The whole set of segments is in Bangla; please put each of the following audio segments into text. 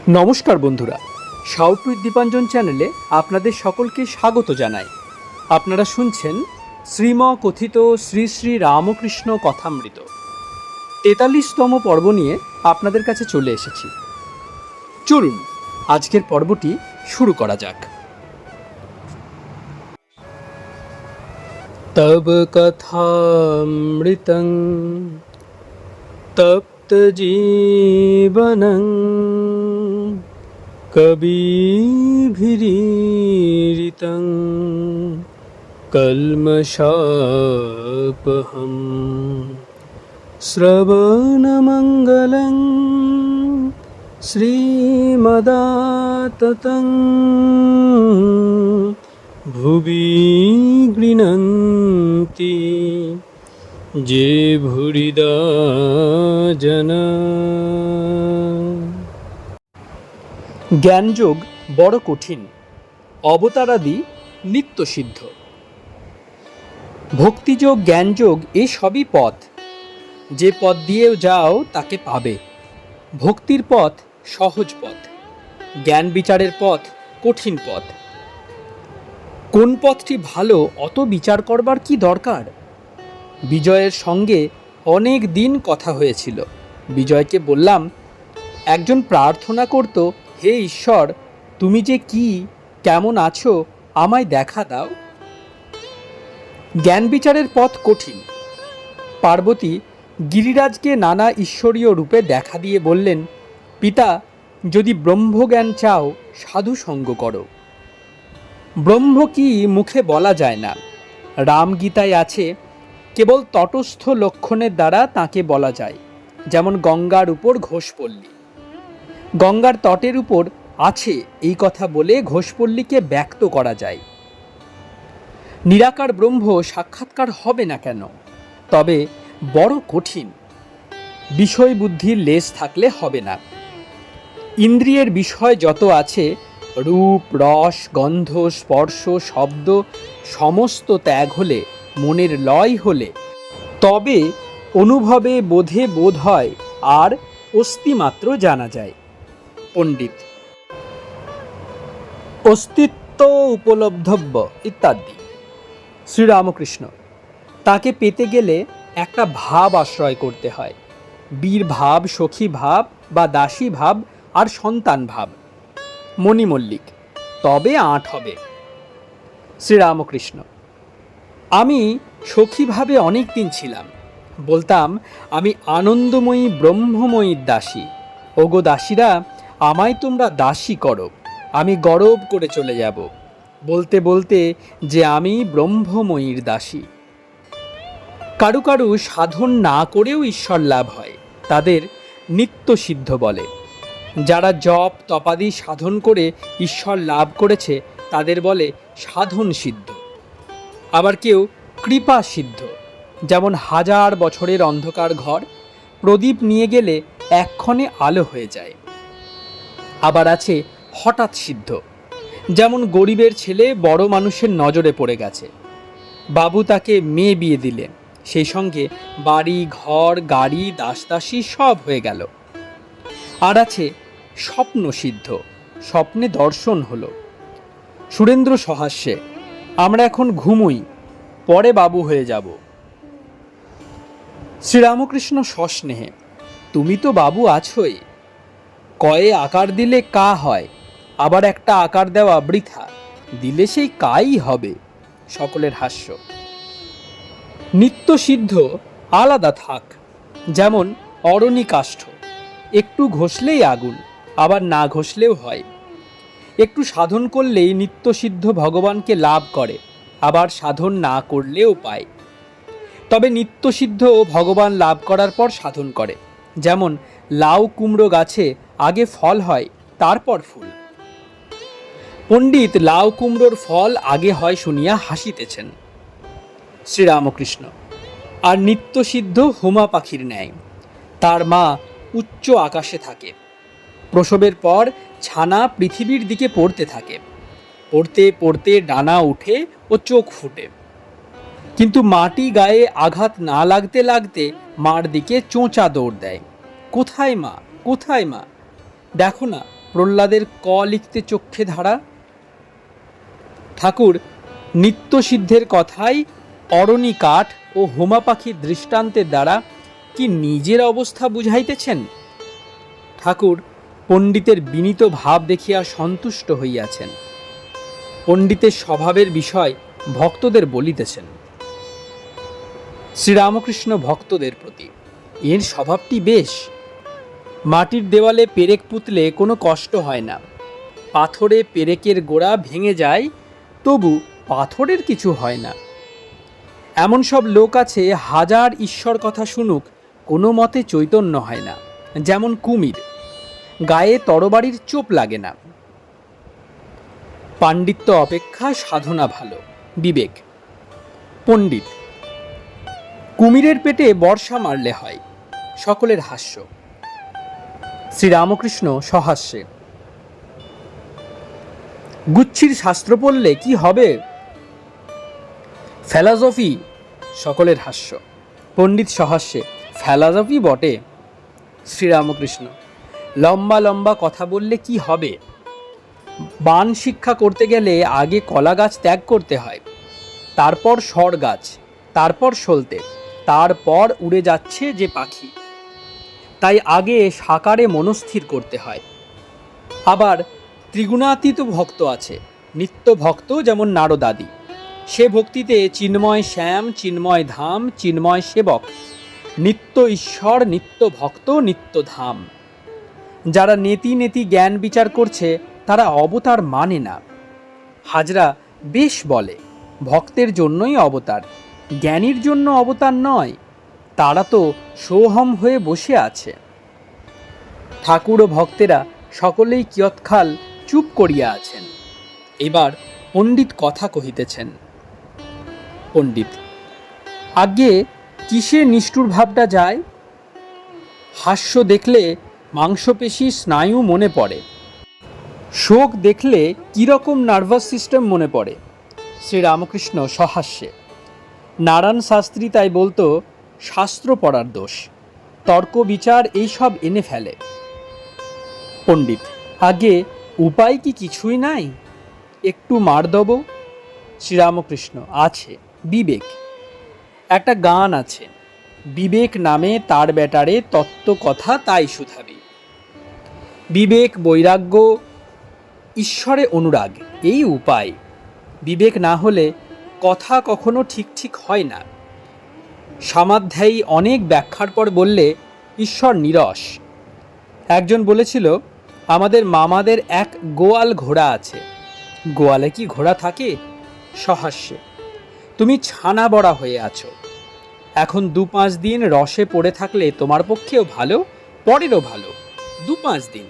নমস্কার বন্ধুরা, সাউথ উইথ দীপাঞ্জন চ্যানেলে আপনাদের সকলকে স্বাগত জানাই। আপনারা শুনছেন শ্রীম কথিত শ্রী শ্রী রামকৃষ্ণ কথামৃত 43তম পর্ব নিয়ে আপনাদের কাছে চলে এসেছি। চলুন আজকের পর্বটি শুরু করা যাক। তব কথামৃতং তপ্ত জীবনং কবিভিরীরিতং কল্মষাপহম শ্রবণমঙ্গলং শ্রীমদাততং ভুবি গৃণন্তি যে ভুরিদা জনা। জ্ঞানযোগ বড় কঠিন, অবতারাদি নিত্যসিদ্ধ। ভক্তিযোগ, জ্ঞানযোগ এ সবই পথ। যে পথ দিয়েও যাও তাকে পাবে। ভক্তির পথ সহজ পথ, জ্ঞান বিচারের পথ কঠিন পথ। কোন পথটি ভালো অত বিচার করবার কি দরকার? বিজয়ের সঙ্গে অনেক দিন কথা হয়েছিল। বিজয়কে বললাম, একজন প্রার্থনা করত, হে ঈশ্বর, তুমি যে কি কেমন আছো আমায় দেখা দাও। জ্ঞান বিচারের পথ কঠিন। পার্বতী গিরিরাজকে নানা ঈশ্বরীয় রূপে দেখা দিয়ে বললেন, পিতা, যদি ব্রহ্মজ্ঞান চাও সাধু সঙ্গ করো। ব্রহ্ম কি মুখে বলা যায় না। রামগীতায় আছে, কেবল তটস্থ লক্ষণের দ্বারা তাকে বলা যায়। যেমন গঙ্গার উপর ঘোষপল্লী, গঙ্গার তটের উপর আছে এই কথা বলে ঘোষপল্লীকে ব্যক্ত করা যায়। নিরাকার ব্রহ্ম সাক্ষাৎকার হবে না কেন? তবে বড় কঠিন। বিষয় বুদ্ধির লেশ থাকলে হবে না। ইন্দ্রিয়ের বিষয় যত আছে, রূপ, রস, গন্ধ, স্পর্শ, শব্দ সমস্ত ত্যাগ হলে, মনের লয় হলে তবে অনুভবে বোধে বোধ হয় আর অস্তিমাত্র জানা যায়। পণ্ডিত অস্তিত্ব উপলব্ধব্য ইত্যাদি। শ্রীরামকৃষ্ণ, তাকে পেতে গেলে একটা ভাব আশ্রয় করতে হয়। বীর ভাব, সখী ভাব বা দাসী ভাব আর সন্তান ভাব। মণি মল্লিক, তবে আঁট হবে। শ্রীরামকৃষ্ণ, আমি সখীভাবে অনেক দিন ছিলাম। বলতাম, আমি আনন্দময়ী ব্রহ্মময়ীর দাসী। ওগো দাসীরা, আমায় তোমরা দাসী করো, আমি গরব করে চলে যাব, বলতে বলতে যে আমি ব্রহ্মময়ীর দাসী। কারু কারু সাধন না করেও ঈশ্বর লাভ হয়, তাদের নিত্যসিদ্ধ বলে। যারা জপ তপাদি সাধন করে ঈশ্বর লাভ করেছে তাদের বলে সাধন সিদ্ধ। আবার কেউ কৃপা সিদ্ধ, যেমন 1000 বছরের অন্ধকার ঘর প্রদীপ নিয়ে গেলে এক্ষণে আলো হয়ে যায়। আবার আছে হঠাৎ সিদ্ধ, যেমন গরিবের ছেলে বড় মানুষের নজরে পড়ে গেছে, বাবু তাকে মেয়ে বিয়ে দিলে, সেই সঙ্গে বাড়ি ঘর গাড়ি দাসদাসী সব হয়ে গেল। আর আছে স্বপ্ন সিদ্ধ, স্বপ্নে দর্শন হলো। সুরেন্দ্র সহাস্যে, আমরা এখন ঘুমোই, পরে বাবু হয়ে যাব। শ্রীরামকৃষ্ণ সস্নেহে, তুমি তো বাবু আছোই। কয়ে আকার দিলে কা হয়, আবার একটা আকার দেওয়া বৃথা, দিলে সেই কাই হবে। সকলের হাস্য। নিত্যসিদ্ধ আলাদা থাক, যেমন অরণি কাষ্ঠ, একটু ঘষলেই আগুন, আবার না ঘষলেও হয়। একটু সাধন করলেই নিত্যসিদ্ধ ভগবানকে লাভ করে, আবার সাধন না করলেও পায়। তবে নিত্যসিদ্ধ ভগবান লাভ করার পর সাধন করে। যেমন লাউ কুমড়ো গাছে আগে ফল হয়, তারপর ফুল। পণ্ডিত লাউ কুমড়োর ফল আগে হয় শুনিয়া হাসিতেছেন। শ্রীরামকৃষ্ণ, আর নিত্যসিদ্ধ হুমা পাখির ন্যায়। তার মা উচ্চ আকাশে থাকে। প্রসবের পর ছানা পৃথিবীর দিকে পড়তে থাকে। পড়তে পড়তে ডানা উঠে ও চোখ ফুটে। কিন্তু মাটি গায়ে আঘাত না লাগতে লাগতে মার দিকে চোঁচা দৌড় দেয়। কোথায় মা, কোথায় মা? দেখো না, প্রহ্লাদের ক লিখতে চক্ষে ধারা। ঠাকুর নিত্যসিদ্ধের কথাই অরণি কাঠ ও হোমা পাখির দৃষ্টান্তের দ্বারা কি নিজের অবস্থা বুঝাইতেছেন? ঠাকুর পণ্ডিতের বিনীত ভাব দেখিয়া সন্তুষ্ট হইয়াছেন। পণ্ডিতের স্বভাবের বিষয় ভক্তদের বলিতেছেন। শ্রীরামকৃষ্ণ ভক্তদের প্রতি, এর স্বভাবটি বেশ। মাটির দেওয়ালে পেরেক পুতলে কোনো কষ্ট হয় না। পাথরে পেরেকের গোড়া ভেঙে যায়, তবু পাথরের কিছু হয় না। এমন সব লোক আছে, হাজার ঈশ্বর কথা শুনুক, কোনো মতে চৈতন্য হয় না। যেমন কুমির, গায়ে তরবারির চোপ লাগে না। পাণ্ডিত্য অপেক্ষা সাধনা ভালো, বিবেক। পণ্ডিত, কুমিরের পেটে বর্ষা মারলে হয়। সকলের হাস্য। শ্রীরামকৃষ্ণ সহাস্যে, গুচ্ছির শাস্ত্র পড়লে কি হবে? ফেলাজফি। সকলের হাস্য। পণ্ডিত সহাস্যে, ফেলাজফি বটে। শ্রীরামকৃষ্ণ, লম্বা লম্বা কথা বললে কি হবে? বান শিক্ষা করতে গেলে আগে কলা গাছ ত্যাগ করতে হয়, তারপর সর গাছ, তারপর সলতে, তারপর উড়ে যাচ্ছে যে পাখি। তাই আগে সাকারে মনস্থির করতে হয়। আবার ত্রিগুণাতীত ভক্ত আছে, নিত্য ভক্ত, যেমন নারদাদি। সে ভক্তিতে চিন্ময় শ্যাম, চিন্ময় ধাম, চিন্ময় সেবক, নিত্য ঈশ্বর, নিত্য ভক্ত, নিত্য ধাম। যারা নেতি নেতি জ্ঞান বিচার করছে তারা অবতার মানে না। হাজরা বেশ বলে, ভক্তের জন্যই অবতার, জ্ঞানীর জন্য অবতার নয়। তারা তো সোহম হয়ে বসে আছে। ঠাকুর ও ভক্তেরা সকলেই কিয়ৎকাল চুপ করিয়া আছেন। এবার পণ্ডিত কথা কহিতেছেন। পণ্ডিত, আগে কিসে নিষ্ঠুর ভাবটা যায়? হাস্য দেখলে মাংসপেশি স্নায়ু মনে পড়ে, শোক দেখলে কীরকম নার্ভাস সিস্টেম মনে পড়ে। শ্রীরামকৃষ্ণ সহাস্যে, নারায়ণ শাস্ত্রী তাই বলতো, শাস্ত্র পড়ার দোষ, তর্ক বিচার এইসব এনে ফেলে। পণ্ডিত, আগে উপায় কি কিছুই নাই? একটু মার দেব। শ্রীরামকৃষ্ণ, আছে, বিবেক। একটা গান আছে, বিবেক নামে তার বেটারে তত্ত্ব কথা তাই শুধাবি। বিবেক, বৈরাগ্য, ঈশ্বরে অনুরাগ, এই উপায়। বিবেক না হলে কথা কখনো ঠিক ঠিক হয় না। সামাধ্যায়ী অনেক ব্যাখ্যার পর বললে ঈশ্বর নিরস। একজন বলেছিল, আমাদের মামাদের এক গোয়াল ঘোড়া আছে। গোয়ালে কি ঘোড়া থাকে? সহাস্যে, তুমি ছানা বড়া হয়ে আছো, এখন 2-5 দিন রসে পড়ে থাকলে তোমার পক্ষেও ভালো, পরেরও ভালো, 2-5 দিন।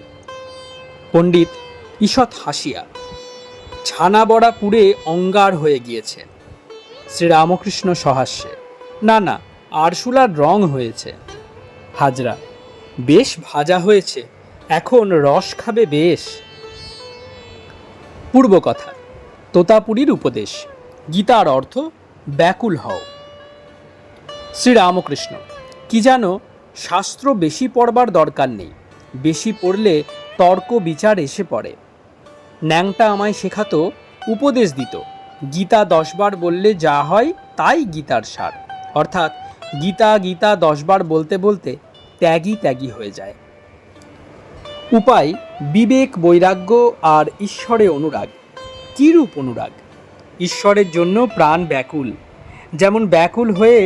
পণ্ডিত ঈষৎ হাসিয়া, ছানা বড়া পুড়ে অঙ্গার হয়ে গিয়েছে। শ্রীরামকৃষ্ণ সহাস্যে, না না, আরশোলার রং হয়েছে। হাজরা, বেশ ভাজা হয়েছে, এখন রস খাবে বেশ। পূর্বকথা, তোতাপুরীর উপদেশ, গীতার অর্থ ব্যাকুল হও। শ্রীরামকৃষ্ণ, কি জানো, শাস্ত্র বেশি পড়বার দরকার নেই, বেশি পড়লে তর্ক বিচার এসে পড়ে। ন্যাংটা আমায় শেখাতো, উপদেশ দিত, গীতা 10 বার বললে যা হয় তাই গীতার সার। অর্থাৎ গীতা গীতা 10 বার বলতে বলতে ত্যাগী ত্যাগী হয়ে যায়। উপায় বিবেক, বৈরাগ্য আর ঈশ্বরে অনুরাগ। কিরূপ অনুরাগ? ঈশ্বরের জন্য প্রাণ ব্যাকুল, যেমন ব্যাকুল হয়ে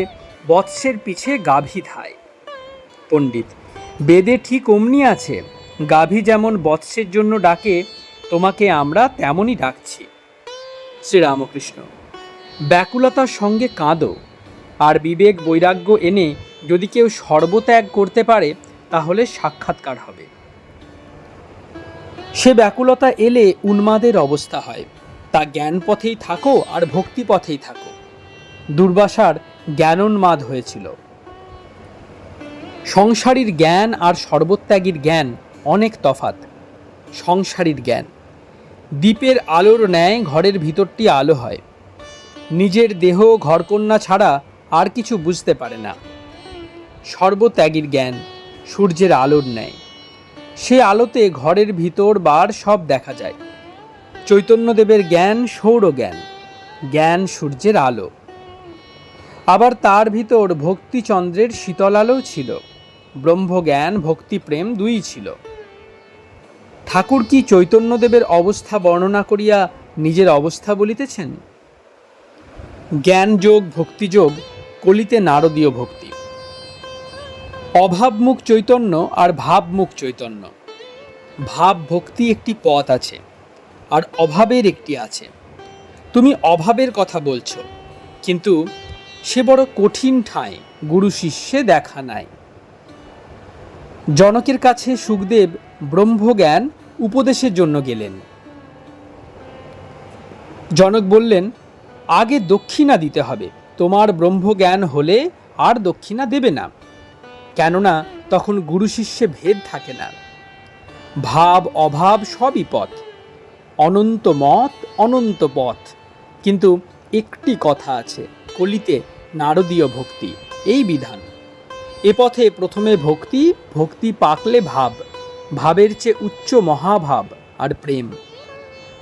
বৎসের পিছে গাভী ধায়। পণ্ডিত, বেদে ঠিক অমনি আছে, গাভী যেমন বৎসের জন্য ডাকে, তোমাকে আমরা তেমনই ডাকছি। শ্রীরামকৃষ্ণ, ব্যাকুলতার সঙ্গে কাঁদো, আর বিবেক বৈরাগ্য এনে যদি কেউ সর্বত্যাগ করতে পারে তাহলে সাক্ষাৎকার হবে। সে ব্যাকুলতা এলে উন্মাদের অবস্থা হয়। তা জ্ঞান পথেই থাকো আর ভক্তি পথেই থাকো। দুর্বাসার জ্ঞানোন্মাদ হয়েছিল। সংসারীর জ্ঞান আর সর্বত্যাগীর জ্ঞান অনেক তফাৎ। সংসারীর জ্ঞান দ্বীপের আলোর ন্যায় ঘরের ভিতরটি আলো হয়, নিজের দেহ ঘরকন্যা ছাড়া আর কিছু বুঝতে পারে না। সর্বত্যাগীর জ্ঞান সূর্যের আলোর ন্যায়, সে আলোতে ঘরের ভিতর বার সব দেখা যায়। চৈতন্যদেবের জ্ঞান সৌর জ্ঞান, জ্ঞান সূর্যের আলো। আবার তার ভিতর ভক্তিচন্দ্রের শীতল আলোও ছিল। ব্রহ্মজ্ঞান ভক্তি প্রেম দুই ছিল। ঠাকুর কি চৈতন্যদেবের অবস্থা বর্ণনা করিয়া নিজের অবস্থা বলিতেছেন? জ্ঞানযোগ ভক্তিযোগ কলিতে নারদীয় ভক্তি। অভাবমুখ চৈতন্য আর ভাবমুখ চৈতন্য। ভাব ভক্তি একটি পথ আছে, আর অভাবের একটি আছে। তুমি অভাবের কথা বলছো, কিন্তু সে বড় কঠিন ঠাঁই, গুরু শিষ্যে দেখা নাই। জনকের কাছে সুখদেব ব্রহ্মজ্ঞান উপদেশের জন্য গেলেন। জনক বললেন, আগে দক্ষিণা দিতে হবে, তোমার ব্রহ্মজ্ঞান হলে আর দক্ষিণা দেবে না, কেননা তখন গুরু শিষ্যে ভেদ থাকে না। ভাব অভাব সবই পথ, অনন্ত মত অনন্ত পথ। কিন্তু একটি কথা আছে, কলিতে নারদীয় ভক্তি, এই বিধান। এ পথে প্রথমে ভক্তি, ভক্তি পাকলে ভাব, ভাবের চেয়ে উচ্চ মহাভাব আর প্রেম।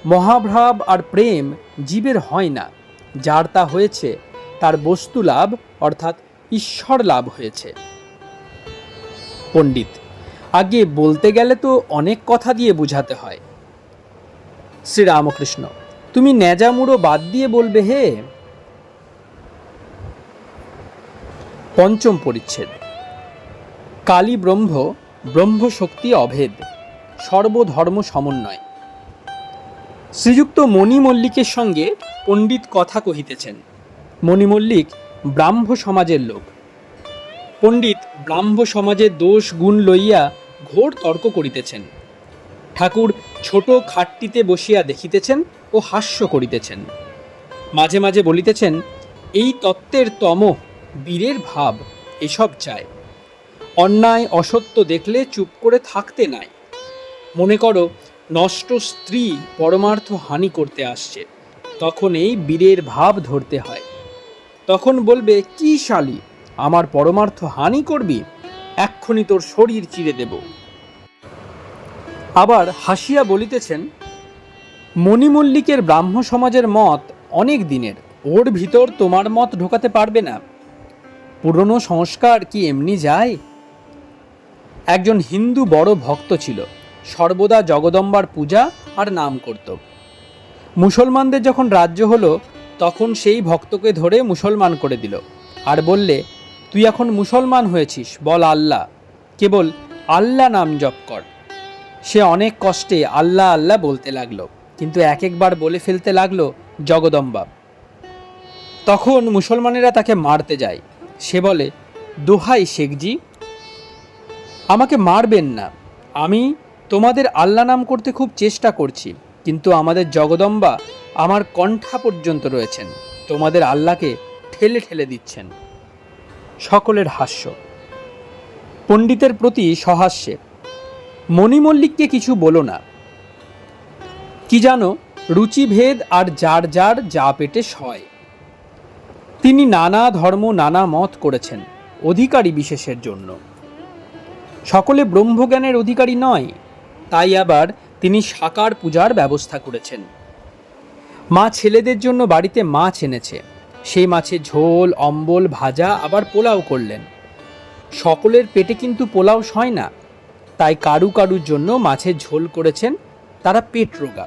মহাভাব আর প্রেম জীবের হয় না, যার তা হয়েছে তার বস্তু লাভ অর্থাৎ ঈশ্বর লাভ হয়েছে। পণ্ডিত, আগে বলতে গেলে তো অনেক কথা দিয়ে বুঝাতে হয়। শ্রীরামকৃষ্ণ, তুমি ন্যাজামুড়ো বাদ দিয়ে বলবে হে। পঞ্চম পরিচ্ছেদ। কালী ব্রহ্ম, ব্রহ্মশক্তি অভেদ, সর্বধর্ম সমন্বয়। শ্রীযুক্ত মণি মল্লিকের সঙ্গে পণ্ডিত কথা কহিতেছেন। মণি মল্লিক ব্রাহ্ম সমাজের লোক। পণ্ডিত ব্রাহ্ম সমাজের দোষ গুণ লইয়া ঘোর তর্ক করিতেছেন। ঠাকুর ছোট খাটটিতে বসিয়া দেখিতেছেন ও হাস্য করিতেছেন। মাঝে মাঝে বলিতেছেন, এই তত্ত্বের তম, বীরের ভাব, এসব চায়। অন্যায় অসত্য দেখলে চুপ করে থাকতে নাই। মনে করো নষ্ট স্ত্রী পরমার্থ হানি করতে আসছে, তখন এই বীরের ভাব ধরতে হয়। তখন বলবে, কি শালি, আমার পরমার্থ হানি করবি, এক্ষুনি তোর শরীর চিরে দেব। আবার হাসিয়া বলিতেছেন, মণি মল্লিকের ব্রাহ্ম সমাজের মত অনেক দিনের, ওর ভিতর তোমার মত ঢোকাতে পারবে না। পুরনো সংস্কার কি এমনি যায়? একজন হিন্দু বড় ভক্ত ছিল, সর্বদা জগদম্বার পূজা আর নাম করত। মুসলমানদের যখন রাজ্য হলো, তখন সেই ভক্তকে ধরে মুসলমান করে দিল, আর বললে, তুই এখন মুসলমান হয়েছিস, বল আল্লাহ, কেবল আল্লাহ নাম জপ কর। সে অনেক কষ্টে আল্লাহ আল্লাহ বলতে লাগলো, কিন্তু এক একবার বলে ফেলতে লাগলো জগদম্বা। তখন মুসলমানেরা তাকে মারতে যায়। সে বলে, দোহাই শেখজি, আমাকে মারবেন না, আমি তোমাদের আল্লাহ নাম করতে খুব চেষ্টা করছি, কিন্তু আমাদের জগদম্বা আমার কণ্ঠা পর্যন্ত রয়েছেন, তোমাদের আল্লাহকে ঠেলে ঠেলে দিচ্ছেন। সকলের হাস্য। পণ্ডিতের প্রতি সহাস্যে, মণি মল্লিককে কিছু বলো না, কি জানো, রুচিভেদ আর যার যার যা পেটে সয়। তিনি নানা ধর্ম নানা মত করেছেন অধিকারী বিশেষের জন্য। সকলে ব্রহ্মজ্ঞানের অধিকারী নয়, তাই আবার তিনি সাকার পূজার ব্যবস্থা করেছেন। মা ছেলেদের জন্য বাড়িতে মাছ এনেছে, সেই মাছের ঝোল, অম্বল, ভাজা, আবার পোলাও করলেন। সকলের পেটে কিন্তু পোলাও সয় না, তাই কারু কারুর জন্য মাছের ঝোল করেছেন, তারা পেট রোগা।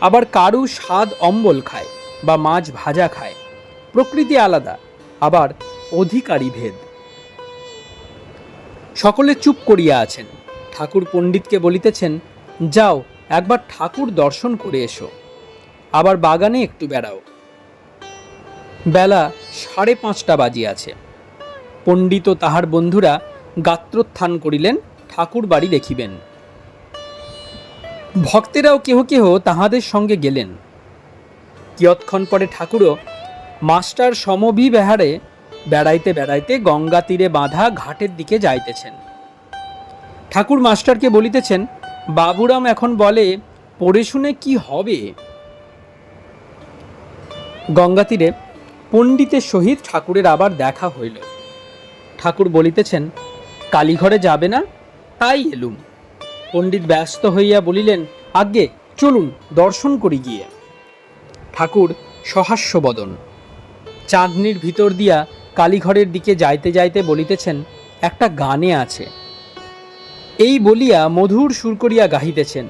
আবার কারু স্বাদ অম্বল খায় বা মাছ ভাজা খায়, প্রকৃতি আলাদা, আবার অধিকারী ভেদ। সকলে চুপ করিয়া আছেন। ঠাকুর পণ্ডিতকে বলিতেছেন, যাও একবার ঠাকুর দর্শন করে এসো, আবার বাগানে একটু বেড়াও। বেলা 5:30 বাজিয়াছে। পণ্ডিত ও তাহার বন্ধুরা গাত্রোত্থান করিলেন, ঠাকুর বাড়ি দেখিবেন। ভক্তেরাও কেহ কেহ তাহাদের সঙ্গে গেলেন। কিয়ৎক্ষণ পরে ঠাকুরও মাস্টার সমভিব্যাহারে বেড়াইতে বেড়াইতে গঙ্গা তীরে বাঁধা ঘাটের দিকে যাইতেছেন। ঠাকুর মাস্টারকে বলিতেছেন, বাবুরাম এখন বলে, পড়ে শুনে কি হবে? গঙ্গা তীরে পণ্ডিতের সহিত ঠাকুরের আবার দেখা হইল। ঠাকুর বলিতেছেন, কালীঘরে যাবে না, তাই এলুম। পণ্ডিত ব্যস্ত হইয়া বলিলেন, আজ্ঞে চলুন দর্শন করি গিয়ে। ঠাকুর সহাস্যবদন, চাঁদনির ভিতর দিয়া কালীঘরের দিকে যাইতে যাইতে বলিতেছেন, একটা গানে আছে। এই বলিয়া মধুর সুর করিয়া গাহিতেছেন,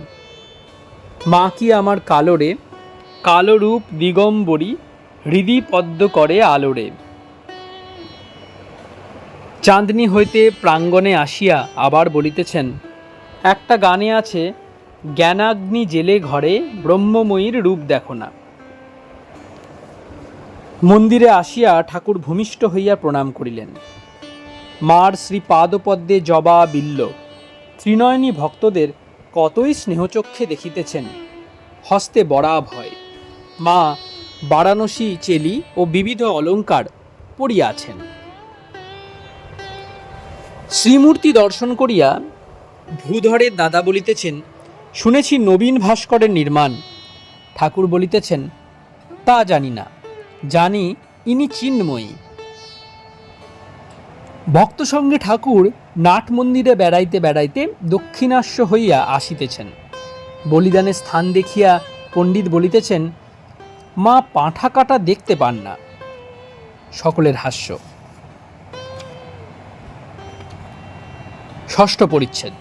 মা কি আমার কালোরে, কালোরূপ দিগম্বরী, হৃদি পদ্ম করে আলোরে। চাঁদনি হইতে প্রাঙ্গণে আসিয়া আবার বলিতেছেন, একটা গানে আছে, জ্ঞানাগ্নি জেলে ঘরে ব্রহ্মময়ীর রূপ দেখো না। মন্দিরে আসিয়া ঠাকুর ভূমিষ্ঠ হইয়া প্রণাম করিলেন। মার শ্রীপাদপদ্মে জবা বিল্ল ত্রিনয়নী ভক্তদের কতই স্নেহচক্ষে দেখিতেছেন, হস্তে বরাভয়। মা বারাণসী চেলি ও বিবিধ অলঙ্কার পরিয়াছেন। শ্রীমূর্তি দর্শন করিয়া ভূধরের দাদা বলিতেছেন, শুনেছি নবীন ভাস্করের নির্মাণ। ঠাকুর বলিতেছেন, তা জানি না, জানি ইনি চিন্ময়ী। ভক্ত সঙ্গে ঠাকুর নাট মন্দিরে বেড়াইতে বেড়াইতে দক্ষিণাস্য হইয়া আসিতেছেন। বলিদানের স্থান দেখিয়া পণ্ডিত বলিতেছেন, মা পাঁঠা কাটা দেখতে পান না। সকলের হাস্য। ষষ্ঠ পরিচ্ছেদ।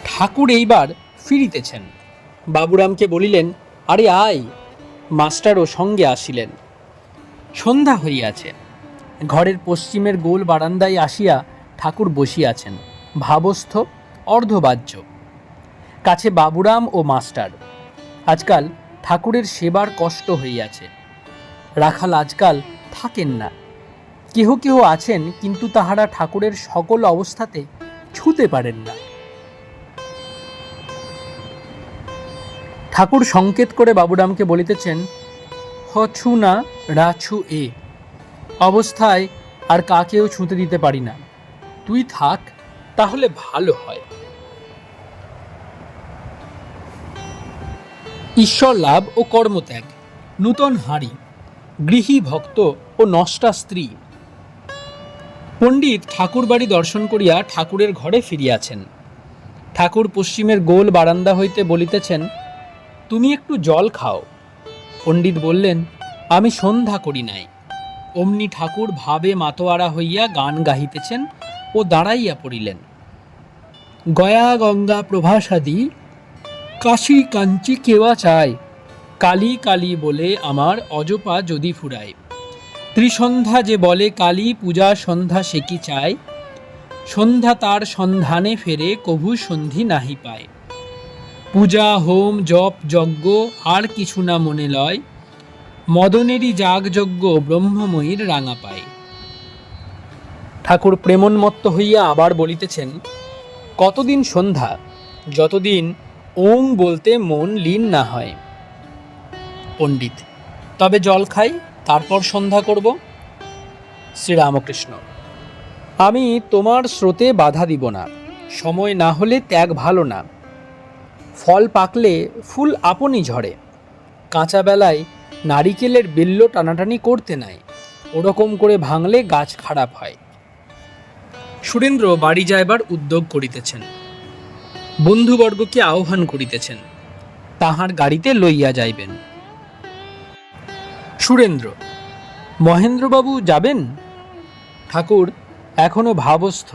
ঠাকুর এইবার ফিরিতেছেন। বাবুরামকে বলিলেন, আরে আয়। মাস্টারও সঙ্গে আসিলেন। সন্ধ্যা হইয়াছে। ঘরের পশ্চিমের গোল বারান্দায় আসিয়া ঠাকুর বসিয়াছেন, ভাবস্থ, অর্ধবাহ্য। কাছে বাবুরাম ও মাস্টার। আজকাল ঠাকুরের সেবার কষ্ট হইয়াছে। রাখাল আজকাল থাকেন না। কেহ কেহ আছেন, কিন্তু তাহারা ঠাকুরের সকল অবস্থাতে ছুতে পারেন না। ঠাকুর সংকেত করে বাবুরামকে বলিতেছেন, হছু না রাছু এ অবস্থায় আর কাকেও ছুঁতে দিতে পারি না, তুই থাক, তাহলে ভালো হয়। ঈশ্বর লাভ ও কর্মত্যাগ, নূতন হাঁড়ি, গৃহী ভক্ত ও নষ্টা স্ত্রী। পণ্ডিত ঠাকুর বাড়ি দর্শন করিয়া ঠাকুরের ঘরে ফিরিয়াছেন। ঠাকুর পশ্চিমের গোল বারান্দা হইতে বলিতেছেন, তুমি একটু জল খাও। পণ্ডিত বললেন, আমি সন্ধ্যা করি নাই। অমনি ঠাকুর ভাবে মাতোয়ারা হইয়া গান গাহিতেছেন ও দাঁড়াইয়া পড়িলেন। গয়া গঙ্গা প্রভাসাদি, কাশী কাঞ্চি কেওয়া চায়, কালী কালী বলে আমার অজপা যদি ফুরায়। ত্রিসন্ধ্যা যে বলে কালী পূজা সন্ধ্যা সে কি চায়, সন্ধ্যা তার সন্ধানে ফেরে কভু সন্ধি নাহি পায়। পূজা হোম জপ যজ্ঞ আর কিছু না মনে লয়, মদনেরই যাগযজ্ঞ ব্রহ্মময়ীর রাঙা পায়। ঠাকুর প্রেমোন্মত্ত হইয়া আবার বলিতেছেন, কতদিন সন্ধ্যা, যতদিন ওং বলতে মন লীন না হয়। পণ্ডিত, তবে জল খাই, তারপর সন্ধ্যা করব। শ্রীরামকৃষ্ণ, আমি তোমার স্রোতে বাধা দিব না। সময় না হলে ত্যাগ ভালো না। ফল পাকলে ফুল আপনি ঝরে। কাঁচা বেলায় নারিকেলের বেল্ল টানাটানি করতে নাই, ওরকম করে ভাঙলে গাছ খারাপ হয়। সুরেন্দ্র বাড়ি যাইবার উদ্যোগ করিতেছেন। বন্ধুবর্গকে আহ্বান করিতেছেন, তাহার গাড়িতে লইয়া যাইবেন। সুরেন্দ্র, মহেন্দ্রবাবু যাবেন? ঠাকুর এখনো ভাবস্থ,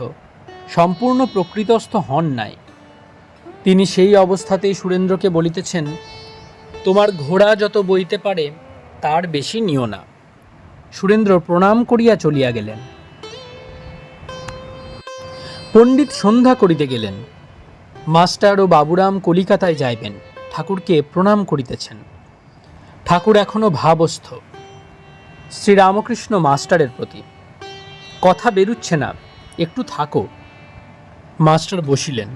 সম্পূর্ণ প্রকৃতস্থ হন নাই। তিনি সেই অবস্থাতেই সুরেন্দ্রকে বলিতেছেন, তোমার ঘোড়া যত বইতে পারে তার বেশি নিও না। সুরেন্দ্র প্রণাম করিয়া চলিয়া গেলেন। পণ্ডিত সন্ধ্যা করিতে গেলেন। মাস্টার ও বাবুরাম কলিকাতায় যাইবেন, ঠাকুরকে প্রণাম করিতেছেন। ঠাকুর এখনো ভাবস্থ। শ্রীরামকৃষ্ণ মাস্টারের প্রতি, কথা বেরুচ্ছে না, একটু থাকো। মাস্টার বসিলেন।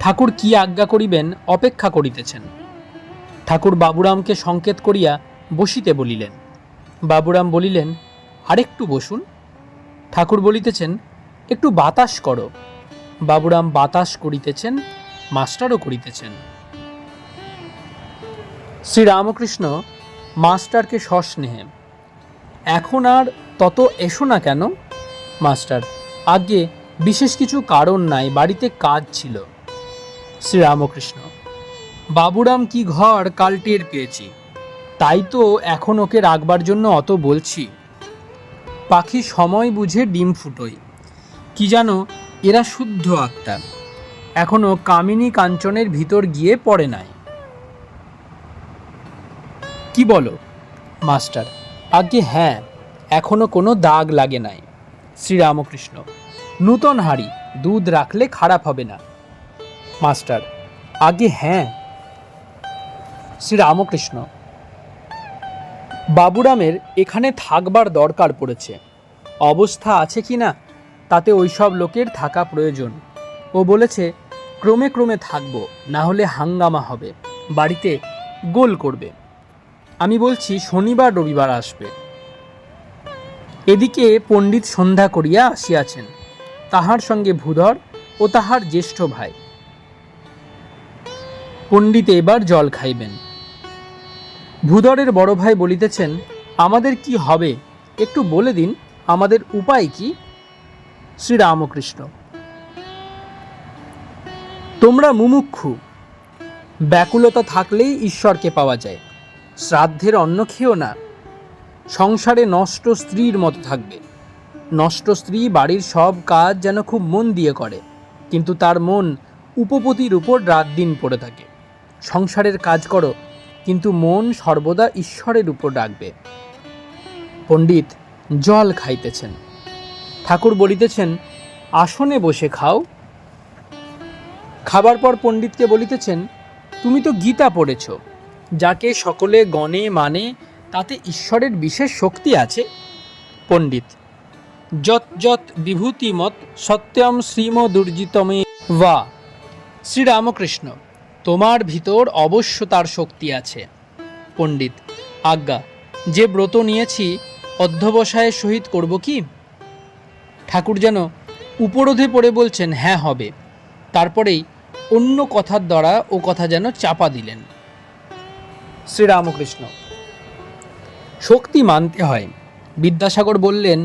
ঠাকুর কি আজ্ঞা করিবেন অপেক্ষা করিতেছেন। ঠাকুর বাবুরামকে সংকেত করিয়া বসিতে বলিলেন। বাবুরাম বলিলেন, আরেকটু বসুন। ঠাকুর বলিতেছেন, একটু বাতাস করো। বাবুরাম বাতাস করিতেছেন, মাস্টারও করিতেছেন। শ্রীরামকৃষ্ণ মাস্টারকে সস্নেহে, এখন আর তত এসো না কেন? মাস্টার, আগে বিশেষ কিছু কারণ নাই, বাড়িতে কাজ ছিল। শ্রীরামকৃষ্ণ: বাবুরাম কি ঘর কাল টের পেয়েছি, তাই তো এখন ওকে রাখবার জন্য অত বলছি। পাখি সময় বুঝে ডিম ফুটোয়, কি জানো এরা শুদ্ধ আত্মা, এখনো কামিনী কাঞ্চনের ভিতর গিয়ে পড়ে নাই। কি বলো? মাস্টার: আজ্ঞে হ্যাঁ, এখনো কোনো দাগ লাগে নাই। শ্রীরামকৃষ্ণ: নূতন হাঁড়ি, দুধ রাখলে খারাপ হবে না। মাস্টার: আজ্ঞে হ্যাঁ। শ্রীরামকৃষ্ণ: বাবুরামের এখানে থাকবার দরকার পড়েছে, অবস্থা আছে কি না তাতে ওইসব লোকের থাকা প্রয়োজন। ও বলেছে ক্রমে ক্রমে থাকবো, না হলে হাঙ্গামা হবে, বাড়িতে গোল করবে। আমি বলছি শনিবার রবিবার আসবে। এদিকে পণ্ডিত সন্ধ্যা করিয়া আসিয়াছেন, তাহার সঙ্গে ভূধর ও তাহার জ্যেষ্ঠ ভাই। পণ্ডিত এবার জল খাইবেন। ভূধরের বড় ভাই বলিতেছেন, আমাদের কি হবে একটু বলে দিন, আমাদের উপায় কি? শ্রীরামকৃষ্ণ: তোমরা মুমুক্ষু, ব্যাকুলতা থাকলেই ঈশ্বরকে পাওয়া যায়। শ্রাদ্ধের অন্ন খেও না, সংসারে নষ্ট স্ত্রীর মতো থাকবে। নষ্ট স্ত্রী বাড়ির সব কাজ যেন খুব মন দিয়ে করে, কিন্তু তার মন উপপতির উপর রাত দিন পড়ে থাকে। সংসারের কাজ করো, কিন্তু মন সর্বদা ঈশ্বরের উপর রাখবে। পণ্ডিত জল খাইতেছেন। ঠাকুর বলিতেছেন, আসনে বসে খাও। খাবার পর পণ্ডিতকে বলিতেছেন, তুমি তো গীতা পড়েছ, যাকে সকলে গণে মানে তাতে ঈশ্বরের বিশেষ শক্তি আছে। পণ্ডিত: যৎ যৎ বিভূতিমৎ সত্যম শ্রীমদুর্জিতমে বা। শ্রীরামকৃষ্ণ: তোমার ভিতর অবশ্য তার শক্তি আছে। পণ্ডিত: আজ্ঞা, যে ব্রত নিয়েছি অধ্যবসায়ের সহিত করব কি? ঠাকুর যেন উপরোধে পড়ে বলছেন, হ্যাঁ হবে, তারপরেই অন্য কথার দ্বারা ও কথা যেন চাপা দিলেন। শ্রীরামকৃষ্ণ: শক্তি মানতে হয়। বিদ্যাসাগর বললেন,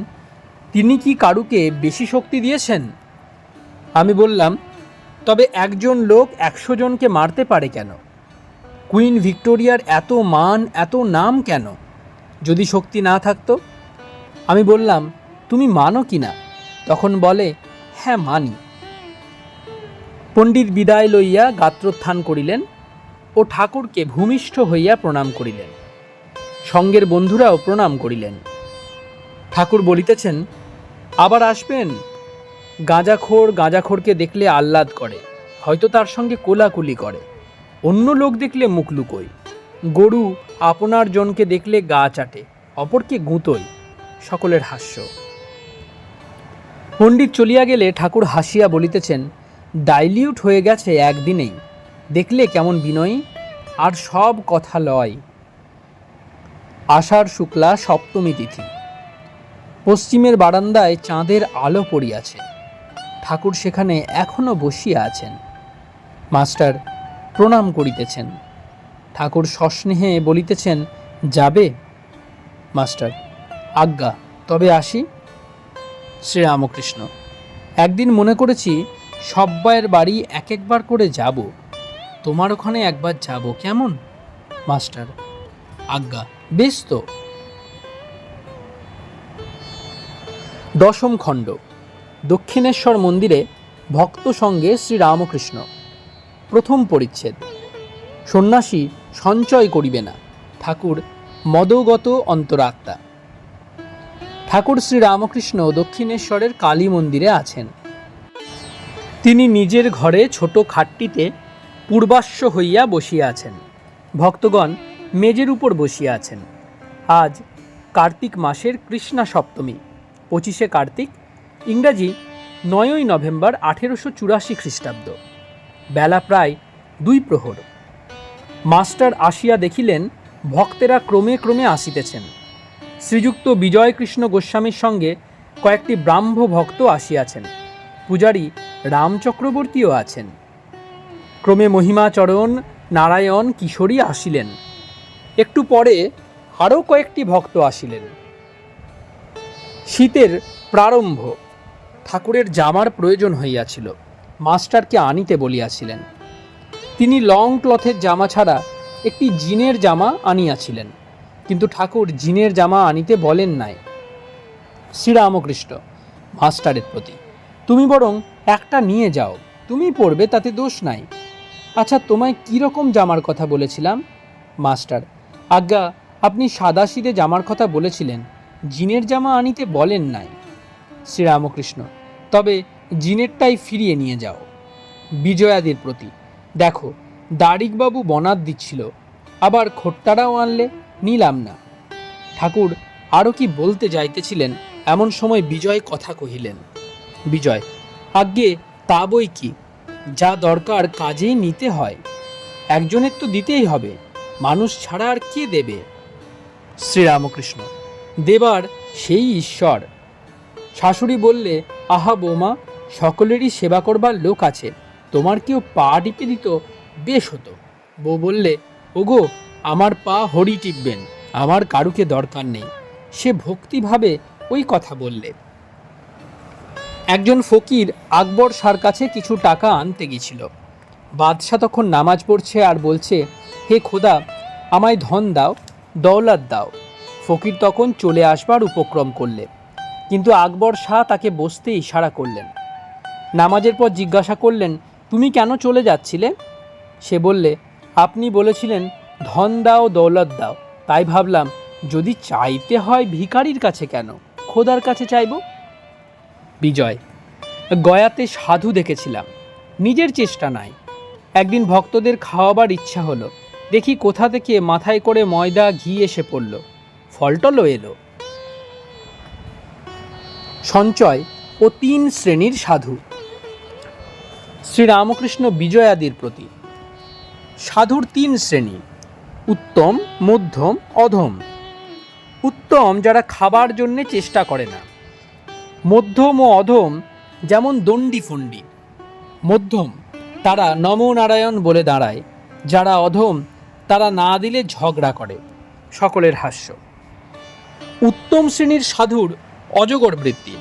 তিনি কি কারুকে বেশি শক্তি দিয়েছেন? আমি বললাম, তবে একজন লোক 100 জনকে মারতে পারে কেন? কুইন ভিক্টোরিয়ার এত মান এত নাম কেন, যদি শক্তি না থাকতো? আমি বললাম, তুমি মানো কি না? তখন বলে, হ্যাঁ মানি। পণ্ডিত বিদায় লইয়া গাত্রোত্থান করিলেন ও ঠাকুরকে ভূমিষ্ঠ হইয়া প্রণাম করিলেন। সঙ্গের বন্ধুরাও প্রণাম করিলেন। ঠাকুর বলিতেছেন, আবার আসবেন। গাঁজাখোরকে দেখলে আহ্লাদ করে, হয়তো তার সঙ্গে কোলাকুলি করে। অন্য লোক দেখলে মুখ লুকোয়। গরু আপনার জনকে দেখলে গা চাটে, অপরকে গুঁতোয়। সকলের হাস্য। পণ্ডিত চলিয়া গেলে ঠাকুর হাসিয়া বলিতেছেন, ডাইলিউট হয়ে গেছে একদিনেই, দেখলে কেমন বিনয়ী, আর সব কথা লয়। আষাঢ় শুক্লা সপ্তমী তিথি। পশ্চিমের বারান্দায় চাঁদের আলো পড়িয়াছে। ঠাকুর সেখানে এখনো বসিয়া আছেন। মাস্টার প্রণাম করিতেছেন। ঠাকুর সস্নেহে বলিতেছেন, যাবে? মাস্টার: আজ্ঞা, তবে আসি। শ্রীরামকৃষ্ণ: একদিন মনে করেছি সব্বাইয়ের বাড়ি এক একবার করে যাব, তোমার ওখানে একবার যাব, কেমন? মাস্টার: আজ্ঞা, বেশ তো। দশম খণ্ড। দক্ষিণেশ্বর মন্দিরে ভক্ত সঙ্গে শ্রীরামকৃষ্ণ। প্রথম পরিচ্ছেদ। সন্ন্যাসী সঞ্চয় করিবে না, ঠাকুর মদগত অন্তরাত্মা। ঠাকুর শ্রীরামকৃষ্ণ দক্ষিণেশ্বরের কালী মন্দিরে আছেন। তিনি নিজের ঘরে ছোট খাটটিতে পূর্বাশ্ব হইয়া বসিয়া আছেন। ভক্তগণ মেজের উপর বসিয়া আছেন। আজ কার্তিক মাসের কৃষ্ণা সপ্তমী, 25শে কার্তিক, ইংরাজি 9ই নভেম্বর 1884 খ্রিস্টাব্দ। বেলা প্রায় 2 প্রহর। মাস্টার আসিয়া দেখিলেন ভক্তেরা ক্রমে ক্রমে আসিতেছেন। শ্রীযুক্ত বিজয়কৃষ্ণ গোস্বামীর সঙ্গে কয়েকটি ব্রাহ্ম ভক্ত আসিয়াছেন। পূজারী রামচক্রবর্তীও আছেন। ক্রমে মহিমাচরণ, নারায়ণ, কিশোরী আসিলেন। একটু পরে আরও কয়েকটি ভক্ত আসিলেন। শীতের প্রারম্ভ। ঠাকুরের জামার প্রয়োজন হইয়াছিল, মাস্টারকে আনিতে বলিয়াছিলেন। তিনি লং ক্লথের জামা ছাড়া একটি জিনের জামা আনিয়াছিলেন, কিন্তু ঠাকুর জিনের জামা আনিতে বলেন নাই। শ্রীরামকৃষ্ণ মাস্টারের প্রতি, তুমি বরং একটা নিয়ে যাও, তুমি পরবে, তাতে দোষ নাই। আচ্ছা, তোমায় কীরকম জামার কথা বলেছিলাম? মাস্টার, আজ্ঞা, আপনি সাদাসিধে জামার কথা বলেছিলেন, জিনের জামা আনিতে বলেন নাই। শ্রীরামকৃষ্ণ, তবে জিনেরটাই ফিরিয়ে নিয়ে যাও। বিজয়াদির প্রতি, দেখো, দারিকবাবু বনাত দিচ্ছিল, আবার খোট্টারাও আনলে, নিলাম না। ঠাকুর আরও কি বলতে যাইতেছিলেন, এমন সময় বিজয় কথা কহিলেন। বিজয়, আজ্ঞে তা বই কি, যা দরকার কাজেই নিতে হয়, একজনের তো দিতেই হবে, মানুষ ছাড়া আর কে দেবে? শ্রীরামকৃষ্ণ, দেবার সেই ঈশ্বর। শাশুড়ি বললে, আহা বৌমা, সকলেরই সেবা করবার লোক আছে, তোমার কেউ পা টিপে দিত, বেশ হতো। বউ বললে, ওগো, আমার পা হরি টিপবেন, আমার কারুকে দরকার নেই। সে ভক্তিভাবে ওই কথা বললে। একজন ফকির আকবর শাহর কাছে কিছু টাকা আনতে গেছিল। বাদশাহ তখন নামাজ পড়ছে আর বলছে, হে খোদা, আমায় ধন দাও, দৌলত দাও। ফকির তখন চলে আসবার উপক্রম করলে, কিন্তু আকবর শাহ তাকে বসতে ইশারা করলেন। নামাজের পর জিজ্ঞাসা করলেন, তুমি কেন চলে যাচ্ছিলে? সে বললে, আপনি বলেছিলেন ধন দাও, দৌলত দাও, তাই ভাবলাম যদি চাইতে হয় ভিখারির কাছে কেন, খোদার কাছে চাইব। বিজয়, গয়াতে সাধু দেখেছিলাম, নিজের চেষ্টা নাই। একদিন ভক্তদের খাওয়াবার ইচ্ছা হলো, দেখি কোথা থেকে মাথায় করে ময়দা ঘি এসে পড়ল, ফলটলও এলো। সঞ্চয় ও 3 শ্রেণীর সাধু। শ্রীরামকৃষ্ণ বিজয়াদির প্রতি, সাধুর 3 শ্রেণী, উত্তম, মধ্যম, অধম। উত্তম যারা খাবার জন্যে চেষ্টা করে না, মধ্যম ও অধম যেমন দণ্ডি ফন্ডি। মধ্যম তারা নমো নারায়ণ বলে দাঁড়ায়, যারা অধম তারা না দিলে ঝগড়া করে। সকলের হাস্য। উত্তম শ্রেণীর সাধুর অজগর বৃত্তি,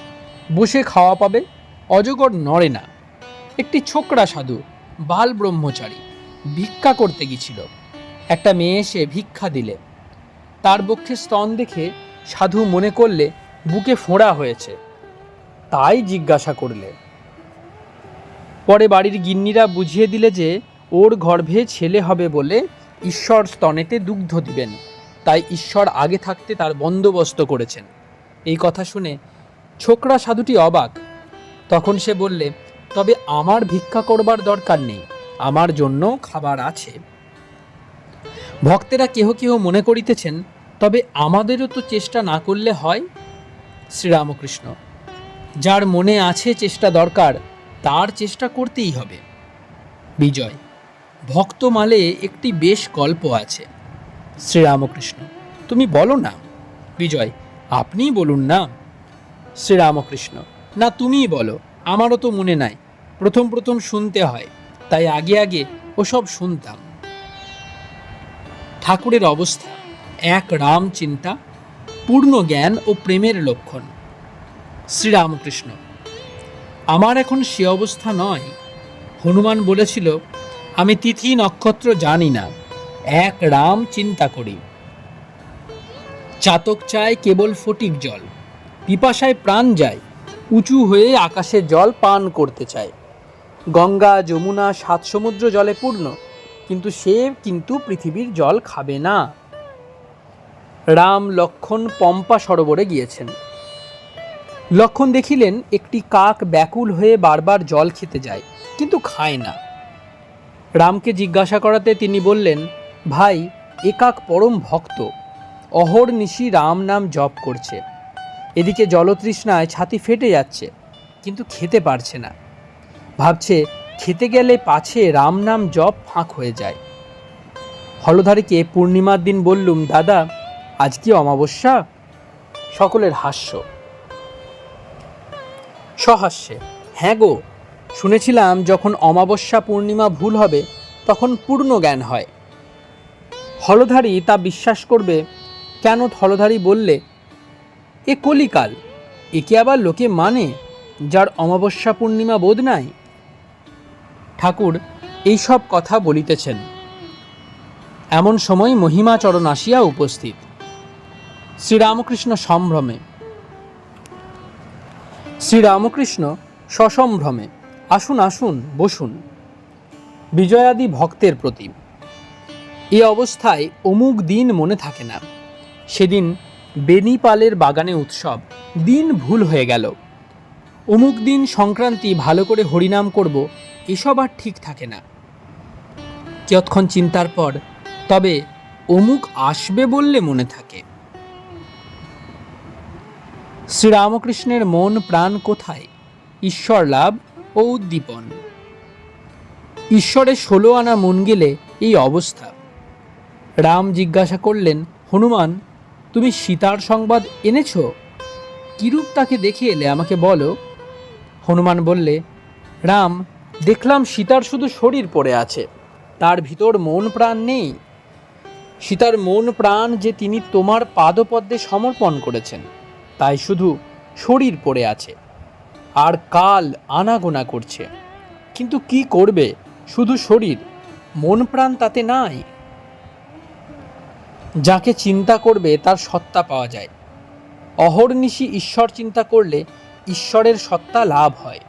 বসে খাওয়া পাবে, অজগর নড়ে না। একটি ছোকরা সাধু, বাল ব্রহ্মচারী, ভিক্ষা করতে গিয়েছিল। একটা মেয়ে এসে ভিক্ষা দিলে, তার বক্ষে স্তন দেখে সাধু মনে করলে বুকে ফোঁড়া হয়েছে, তাই জিজ্ঞাসা করলে। পরে বাড়ির গিন্নিরা বুঝিয়ে দিলে যে ওর গর্ভে ছেলে হবে বলে ঈশ্বর স্তনেতে দুগ্ধ দিবেন, তাই ঈশ্বর আগে থাকতে তার বন্দোবস্ত করেছেন। এই কথা শুনে ছোকরা সাধুটি অবাক। তখন সে বললে, তবে আমার ভিক্ষা করবার দরকার নেই, আমার জন্য খাবার আছে। ভক্তেরা কেহ কেহ মনে করিতেছেন, তবে আমাদেরও তো চেষ্টা না করলে হয়। শ্রীরামকৃষ্ণ, যার মনে আছে চেষ্টা দরকার, তার চেষ্টা করতেই হবে। বিজয়, ভক্তমালে একটি বেশ গল্প আছে। শ্রীরামকৃষ্ণ, তুমি বলো না। বিজয়, আপনিই বলুন না। শ্রীরামকৃষ্ণ, না তুমিই বলো, আমারও তো মনে নাই, প্রথম প্রথম শুনতে হয়, তাই আগে আগে ওসব শুনতাম। ঠাকুরের অবস্থা, এক রাম চিন্তা, পূর্ণ জ্ঞান ও প্রেমের লক্ষণ। শ্রীরামকৃষ্ণ, আমার এখন সে অবস্থা নয়। হনুমান বলেছিল, আমি তিথি নক্ষত্র জানি না, এক রাম চিন্তা করি। চাতক চায় কেবল ফটিক জল, পিপাসায় প্রাণ যায়, উঁচু হয়ে আকাশের জল পান করতে চায়। গঙ্গা যমুনা 7 সমুদ্র জলে পূর্ণ, কিন্তু সে পৃথিবীর জল খাবে না। রাম লক্ষ্মণ পম্পা সরোবরে গিয়েছেন। লক্ষ্মণ দেখিলেন একটি কাক ব্যাকুল হয়ে বারবার জল খেতে যায়, কিন্তু খায় না। রামকে জিজ্ঞাসা করাতে তিনি বললেন, ভাই, এ কাক পরম ভক্ত, অহর্নিশি রাম নাম জপ করছে। এদিকে জলতৃষ্ণায় ছাতি ফেটে যাচ্ছে, কিন্তু খেতে পারছে না। ভাবছে খেতে গেলে পাছে রাম নাম জপ ফাঁক হয়ে যায়। হলধারীকে পূর্ণিমার দিন বললুম, দাদা, আজ কি অমাবস্যা? সকলের হাস্য। সহাস্যে, হ্যাঁ গো, শুনেছিলাম যখন অমাবস্যা পূর্ণিমা ভুল হবে তখন পূর্ণ জ্ঞান হয়। হলধারী তা বিশ্বাস করবে কেন? হলধারী বললে, এ কলিকাল, একে আবার লোকে মানে, যার অমাবস্যা পূর্ণিমা বোধ নাই? ঠাকুর এইসব কথা বলিতেছেন, এমন সময় মহিমাচরণ আসিয়া উপস্থিত। শ্রীরামকৃষ্ণ সম্ভ্রমে শ্রীরামকৃষ্ণ সসম্ভ্রমে, আসুন আসুন, বসুন, বিজয়াদি ভক্তের প্রতি। এ অবস্থায় অমুক দিন মনে থাকে না। সেদিন বেনিপালের বাগানে উৎসব, দিন ভুল হয়ে গেল। অমুক দিন সংক্রান্তি, ভালো করে হরিনাম করব, এসব আর ঠিক থাকে না। কিয়ৎক্ষণ চিন্তার পর তবে অমুক আসবে বললে মনে থাকে। শ্রীরামকৃষ্ণের মন প্রাণ কোথায়? ঈশ্বর লাভ ও উদ্দীপন। ঈশ্বরের 16 আনা মন গেলে এই অবস্থা। রাম জিজ্ঞাসা করলেন, হনুমান, তুমি সীতার সংবাদ এনেছ? কিরূপ তাকে দেখে এলে আমাকে বলো। হনুমান বললে, রাম, দেখলাম সীতার শুধু শরীর পড়ে আছে, তার ভিতর মন প্রাণ নেই। সীতার মন প্রাণ যে তিনি তোমার পাদপদ্মে সমর্পণ করেছেন, তাই শুধু শরীর পড়ে আছে, আর কাল আনাগোনা করছে। কিন্তু কি করবে, শুধু শরীর, মন প্রাণ তাতে নাই। যাকে চিন্তা করবে তার সত্তা পাওয়া যায়। অহর্নিশি ঈশ্বর চিন্তা করলে ঈশ্বরের সত্তা লাভ হয়।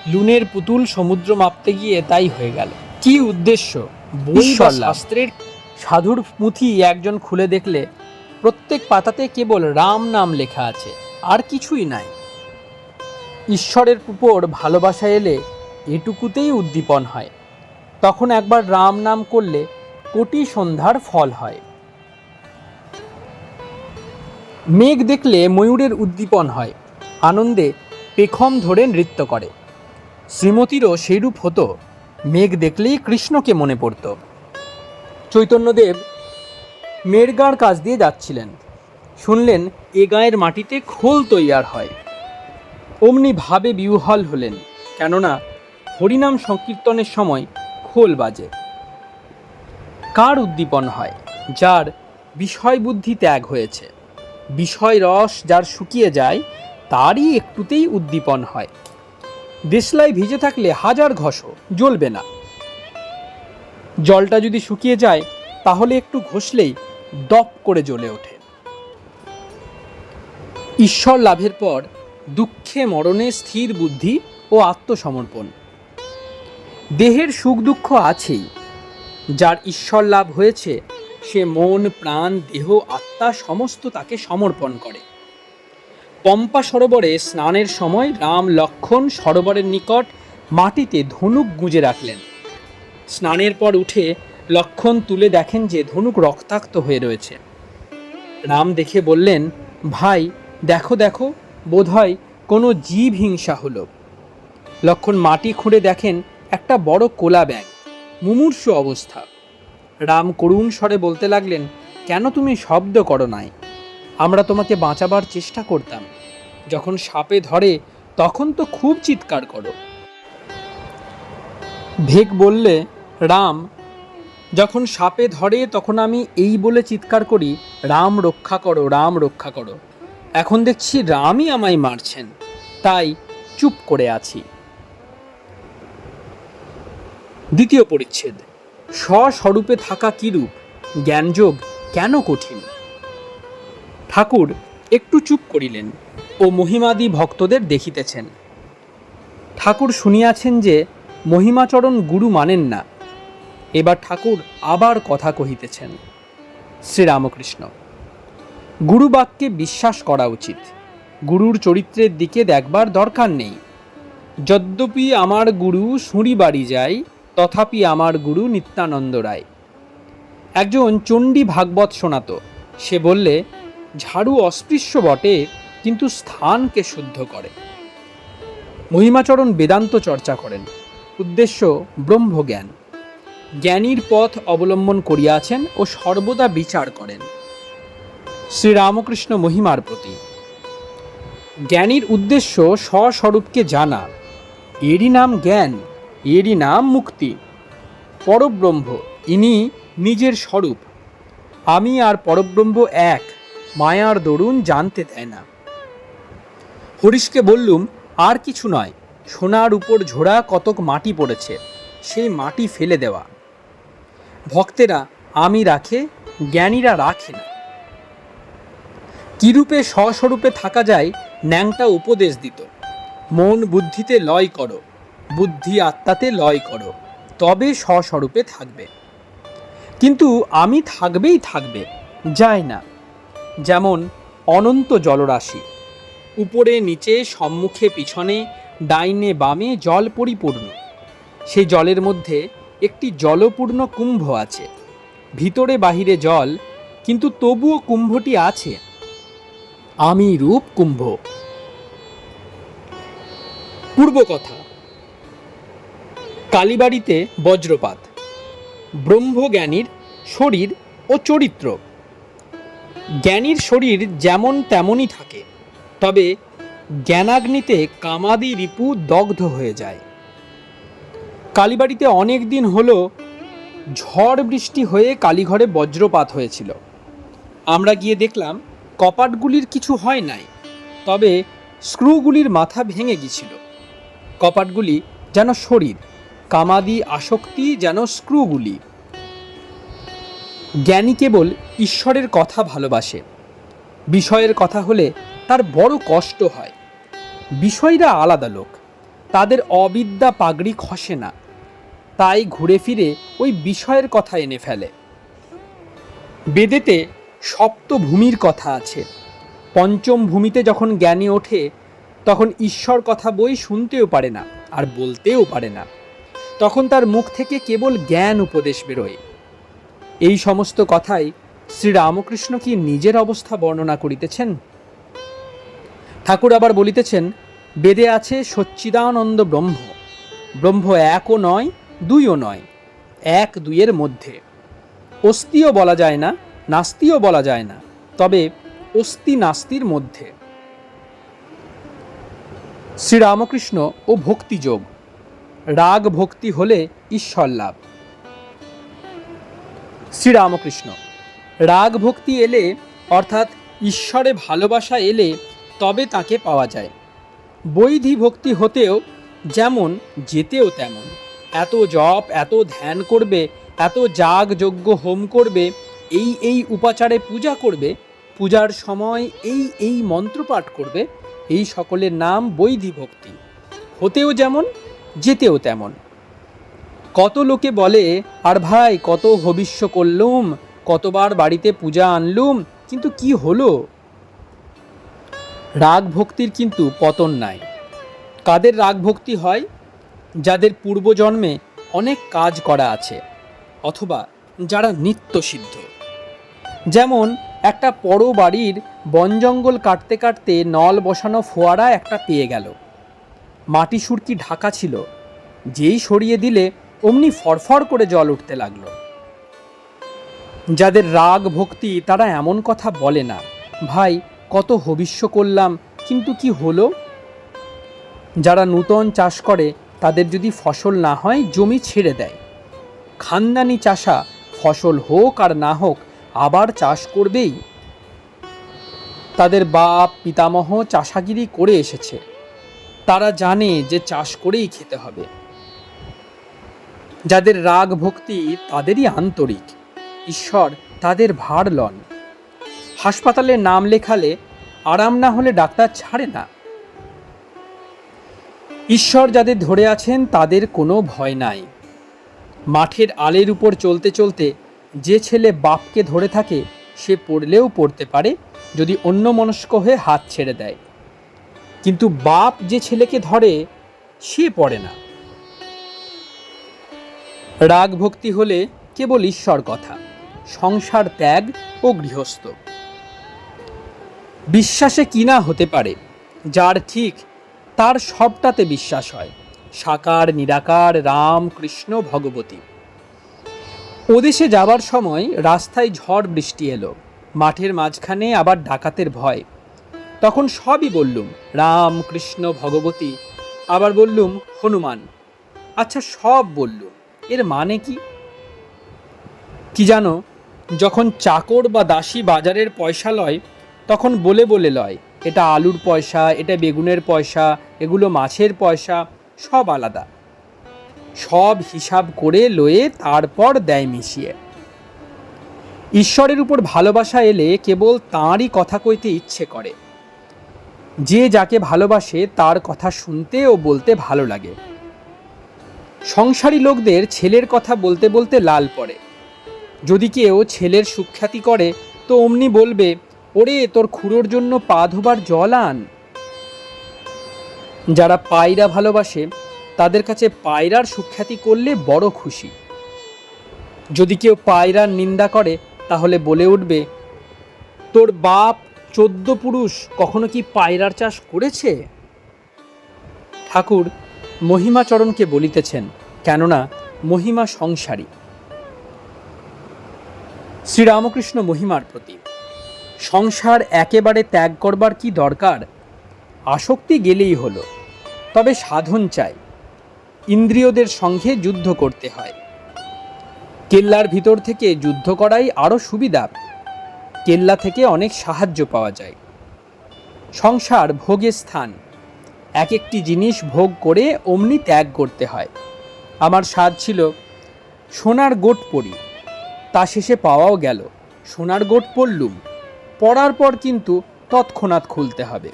লুনের পুতুল সমুদ্র মাপতে গিয়ে তাই হয়ে গেল। কি উদ্দেশ্য? বই বা শাস্ত্রের সাধুর পুঁথি একজন খুলে দেখলে প্রত্যেক পাতাতে কেবল রাম নাম লেখা আছে, আর কিছুই নাই। ঈশ্বরের উপর ভালোবাসা এলে এটুকুতেই উদ্দীপন হয়। তখন একবার রাম নাম করলে কোটি সন্ধ্যার ফল হয়। মেঘ দেখলে ময়ূরের উদ্দীপন হয়, আনন্দে পেখম ধরে নৃত্য করে। শ্রীমতীরও সেইরূপ হতো, মেঘ দেখলেই কৃষ্ণকে মনে পড়ত। চৈতন্যদেব মেরগাঁর কাছ দিয়ে যাচ্ছিলেন, শুনলেন এ গাঁয়ের মাটিতে খোল তৈয়ার হয়। অমনি ভাবে বিহ্বল হলেন, কেননা হরিনাম সংকীর্তনের সময় খোল বাজে। কার উদ্দীপন হয়? যার বিষয় বুদ্ধি ত্যাগ হয়েছে। বিষয় রস যার শুকিয়ে যায়, তারই একটুতেই উদ্দীপন হয়। দেশলাই ভিজে থাকলে হাজার ঘষো, জ্বলবে না। জলটা যদি শুকিয়ে যায়, তাহলে একটু ঘষলেই দপ করে জ্বলে ওঠে। ঈশ্বর লাভের পর দুঃখে মরণে স্থির বুদ্ধি ও আত্মসমর্পণ। দেহের সুখ দুঃখ আছেই, যার ঈশ্বর লাভ হয়েছে সে মন প্রাণ দেহ আত্মা সমস্ত তাকে সমর্পণ করে। পম্পা সরোবরে স্নানের সময় রাম লক্ষ্মণ সরোবরের নিকট মাটিতে ধনুক গুঁজে রাখলেন। স্নানের পর উঠে লক্ষ্মণ তুলে দেখেন যে ধনুক রক্তাক্ত হয়ে রয়েছে। রাম দেখে বললেন, ভাই দেখো দেখো, বোধহয় কোনো জীব হিংসা হলো। লক্ষ্মণ মাটি খুঁড়ে দেখেন একটা বড় কোলা ব্যাঙ, মুমূর্ষু অবস্থা। রাম করুণ স্বরে বলতে লাগলেন, কেন তুমি শব্দ করো নাই? আমরা তোমাকে বাঁচাবার চেষ্টা করতাম। যখন সাপে ধরে তখন তো খুব চিৎকার করো। ভেক বললে, রাম, যখন সাপে ধরে তখন আমি এই বলে চিৎকার করি, রাম রক্ষা করো, রাম রক্ষা করো। এখন দেখছি রামই আমায় মারছেন, তাই চুপ করে আছি। দ্বিতীয় পরিচ্ছেদ। স্বস্বরূপে থাকা কিরূপ, জ্ঞানযোগ কেন কঠিন? ঠাকুর একটু চুপ করিলেন ও মহিমাদি ভক্তদের দেখিতেছেন। ঠাকুর শুনিয়াছেন যে মহিমাচরণ গুরু মানেন না। এবার ঠাকুর আবার কথা কহিতেছেন। শ্রীরামকৃষ্ণ, গুরু বাক্যে বিশ্বাস করা উচিত, গুরুর চরিত্রের দিকে দেখবার দরকার নেই। যদ্যপি আমার গুরু সুঁড়ি বাড়ি যায়, তথাপি আমার গুরু নিত্যানন্দ রায়। একজন চণ্ডী ভাগবত শোনাত। সে বললে, ঝাড়ু অস্পৃশ্য বটে, কিন্তু স্থানকে শুদ্ধ করে। মহিমাচরণ বেদান্ত চর্চা করেন, উদ্দেশ্য ব্রহ্মজ্ঞান। জ্ঞানীর পথ অবলম্বন করিয়াছেন ও সর্বদা বিচার করেন। শ্রীরামকৃষ্ণ মহিমার প্রতি। জ্ঞানীর উদ্দেশ্য স্বস্বরূপকে জানা, এরই নাম জ্ঞান, এরই নাম মুক্তি। পরব্রহ্ম, ইনি নিজের স্বরূপ। আমি আর পরব্রহ্ম এক, মায়ার দরুন জানতে দেয় না। হরিশকে বললুম, আর কিছু নয়, সোনার উপর ঝোড়া কতক মাটি পড়েছে, সেই মাটি ফেলে দেওয়া। ভক্তেরা আমি রাখে, জ্ঞানীরা রাখে না। কিরূপে স্বস্বরূপে থাকা যায় ন্যাংটা উপদেশ দিত, মন বুদ্ধিতে লয় করো, বুদ্ধি আত্মাতে লয় করো, তবে স্বস্বরূপে থাকবে। কিন্তু আমি থাকবেই থাকবে, যায় না। যেমন অনন্ত জলরাশি, উপরে নিচে সম্মুখে পিছনে ডাইনে বামে জল পরিপূর্ণ। সেই জলের মধ্যে একটি জলপূর্ণ কুম্ভ আছে, ভিতরে বাহিরে জল, কিন্তু তবুও কুম্ভটি আছে। আমি রূপ কুম্ভ। পূর্বকথা। কালীবাড়িতে বজ্রপাত। ব্রহ্মজ্ঞানীর শরীর ও চরিত্র। জ্ঞানীর শরীর যেমন তেমনই থাকে, তবে জ্ঞানাগ্নিতে কামাদি রিপু দগ্ধ হয়ে যায়। কালীবাড়িতে অনেক দিন হলো ঝড় বৃষ্টি হয়ে কালীঘরে বজ্রপাত হয়েছিল। আমরা গিয়ে দেখলাম কপাটগুলির কিছু হয় নাই, তবে স্ক্রুগুলির মাথা ভেঙে গিয়েছিল। কপাটগুলি যেন শরীর, কামাদি আসক্তি যেন স্ক্রুগুলি। জ্ঞানী কেবল ঈশ্বরের কথা ভালোবাসে, বিষয়ের কথা হলে তার বড় কষ্ট হয়। বিষয়রা আলাদা লোক, তাদের অবিদ্যা পাগড়ি খসে না, তাই ঘুরে ফিরে ওই বিষয়ের কথা এনে ফেলে। বেদেতে সপ্তভূমির কথা আছে। পঞ্চম ভূমিতে যখন জ্ঞানী ওঠে, তখন ঈশ্বর কথা বই শুনতেও পারে না আর বলতেও পারে না। তখন তার মুখ থেকে কেবল জ্ঞান উপদেশ বেরোয়। এই সমস্ত কথাই শ্রীরামকৃষ্ণ কি নিজের অবস্থা বর্ণনা করিতেছেন? ঠাকুর আবার বলিতেছেন, বেদে আছে সচ্চিদানন্দ ব্রহ্ম। ব্রহ্ম একও নয়, দুইও নয়, এক দুইয়ের মধ্যে। অস্তিও বলা যায় না, নাস্তিও বলা যায় না, তবে অস্তি নাস্তির মধ্যে। শ্রীরামকৃষ্ণ ও ভক্তিযোগ। রাগ ভক্তি হলে ঈশ্বর লাভ। শ্রীরামকৃষ্ণ, রাগ ভক্তি এলে অর্থাৎ ঈশ্বরে ভালোবাসা এলে তবে তাকে পাওয়া যায়। বৈধি ভক্তি হতেও যেমন, যেতেও তেমন। এত জপ, এত ধ্যান করবে, এত যাগ যজ্ঞ হোম করবে, এই উপাচারে পূজা করবে, পূজার সময় এই মন্ত্রপাঠ করবে, এই সকলের নাম বৈধি ভক্তি। হতেও যেমন, যেতেও তেমন। কত লোকে বলে, আর ভাই কত হবিষ্য করলুম, কতবার বাড়িতে পূজা আনলুম, কিন্তু কি হলো? রাগ ভক্তির কিন্তু পতন নাই। কাদের রাগ ভক্তি হয়? যাদের পূর্বজন্মে অনেক কাজ করা আছে, অথবা যারা নিত্য সিদ্ধ। যেমন একটা পর বাড়ির বন জঙ্গল কাটতে কাটতে নল বসানো ফোয়ারা একটা পেয়ে গেল। মাটি সুরকি ঢাকা ছিল, যেই সরিয়ে দিলে অমনি ফরফর করে জল উঠতে লাগলো। যাদের রাগ ভক্তি তারা এমন কথা বলে না, ভাই কত হবিষ্য করলাম, কিন্তু কি হলো? যারা নূতন চাষ করে তাদের যদি ফসল না হয় জমি ছেড়ে দেয়। খানদানি চাষা ফসল হোক আর না হোক আবার চাষ করবেই। তাদের বাপ পিতামহ চাষাগিরি করে এসেছে, তারা জানে যে চাষ করেই খেতে হবে। যাদের রাগ ভক্তি তাদেরই আন্তরিক, ঈশ্বর তাদের ভার লন। হাসপাতালে নাম লেখালে আরাম না হলে ডাক্তার ছাড়ে না। ঈশ্বর যাদের ধরে আছেন তাদের কোনো ভয় নাই। মাঠের আলের উপর চলতে চলতে যে ছেলে বাপকে ধরে থাকে, সে পড়লেও পড়তে পারে যদি অন্যমনস্ক হয়ে হাত ছেড়ে দেয়, কিন্তু বাপ যে ছেলেকে ধরে সে পড়ে না। রাগ ভক্তি হলে কেবল ঈশ্বর কথা, সংসার ত্যাগ ও গৃহস্থ। বিশ্বাসে কিনা হতে পারে, যার ঠিক তার সবটাতে বিশ্বাস হয়। সাকার নিরাকার রাম কৃষ্ণ ভগবতী। ওদেশে যাবার সময় রাস্তায় ঝড় বৃষ্টি এলো, মাঠের মাঝখানে আবার ডাকাতের ভয়। তখন সবই বললুম, রাম কৃষ্ণ ভগবতী, আবার বললুম হনুমান। আচ্ছা সব বললুম, এর মানে কি? কি জানো, যখন চাকর বা দাসী বাজারের পয়সা লয়, তখন বলে বলে লয়, এটা আলুর পয়সা, এটা বেগুনের পয়সা, এগুলো মাছের পয়সা, সব আলাদা। সব হিসাব করে লয়ে তারপর দেয় মিশিয়ে। ঈশ্বরের উপর ভালোবাসা এলে কেবল তাঁরই কথা কইতে ইচ্ছে করে। যে যাকে ভালোবাসে তার কথা শুনতে ও বলতে ভালো লাগে। সংসারী লোকদের ছেলের কথা বলতে বলতে লাল পড়ে। যদি কেউ ছেলের সুখ্যাতি করে তো অমনি বলবে, ওরে তোর খুড়োর জন্য পা ধোবার জল আন। যারা পায়রা ভালোবাসে তাদের কাছে পায়রার সুখ্যাতি করলে বড় খুশি। যদি কেউ পায়রার নিন্দা করে তাহলে বলে উঠবে, তোর বাপ 14 পুরুষ কখনো কি পায়রার চাষ করেছে? ঠাকুর মহিমাচরণকে বলিতেছেন, কেননা মহিমা সংসারী। শ্রীরামকৃষ্ণ মহিমার প্রতি। সংসার একেবারে ত্যাগ করবার কি দরকার? আসক্তি গেলেই হলো, তবে সাধন চাই। ইন্দ্রিয়দের সঙ্গে যুদ্ধ করতে হয়। কেল্লার ভিতর থেকে যুদ্ধ করাই আরও সুবিধা। কেল্লা থেকে অনেক সাহায্য পাওয়া যায়। সংসার ভোগের স্থান। এক একটি জিনিস ভোগ করে অমনি ত্যাগ করতে হয়। আমার স্বাদ ছিল সোনার গোট পরি, তা শেষে পাওয়াও গেল। সোনার গোট পরলুম, পরার পর কিন্তু তৎক্ষণাৎ খুলতে হবে।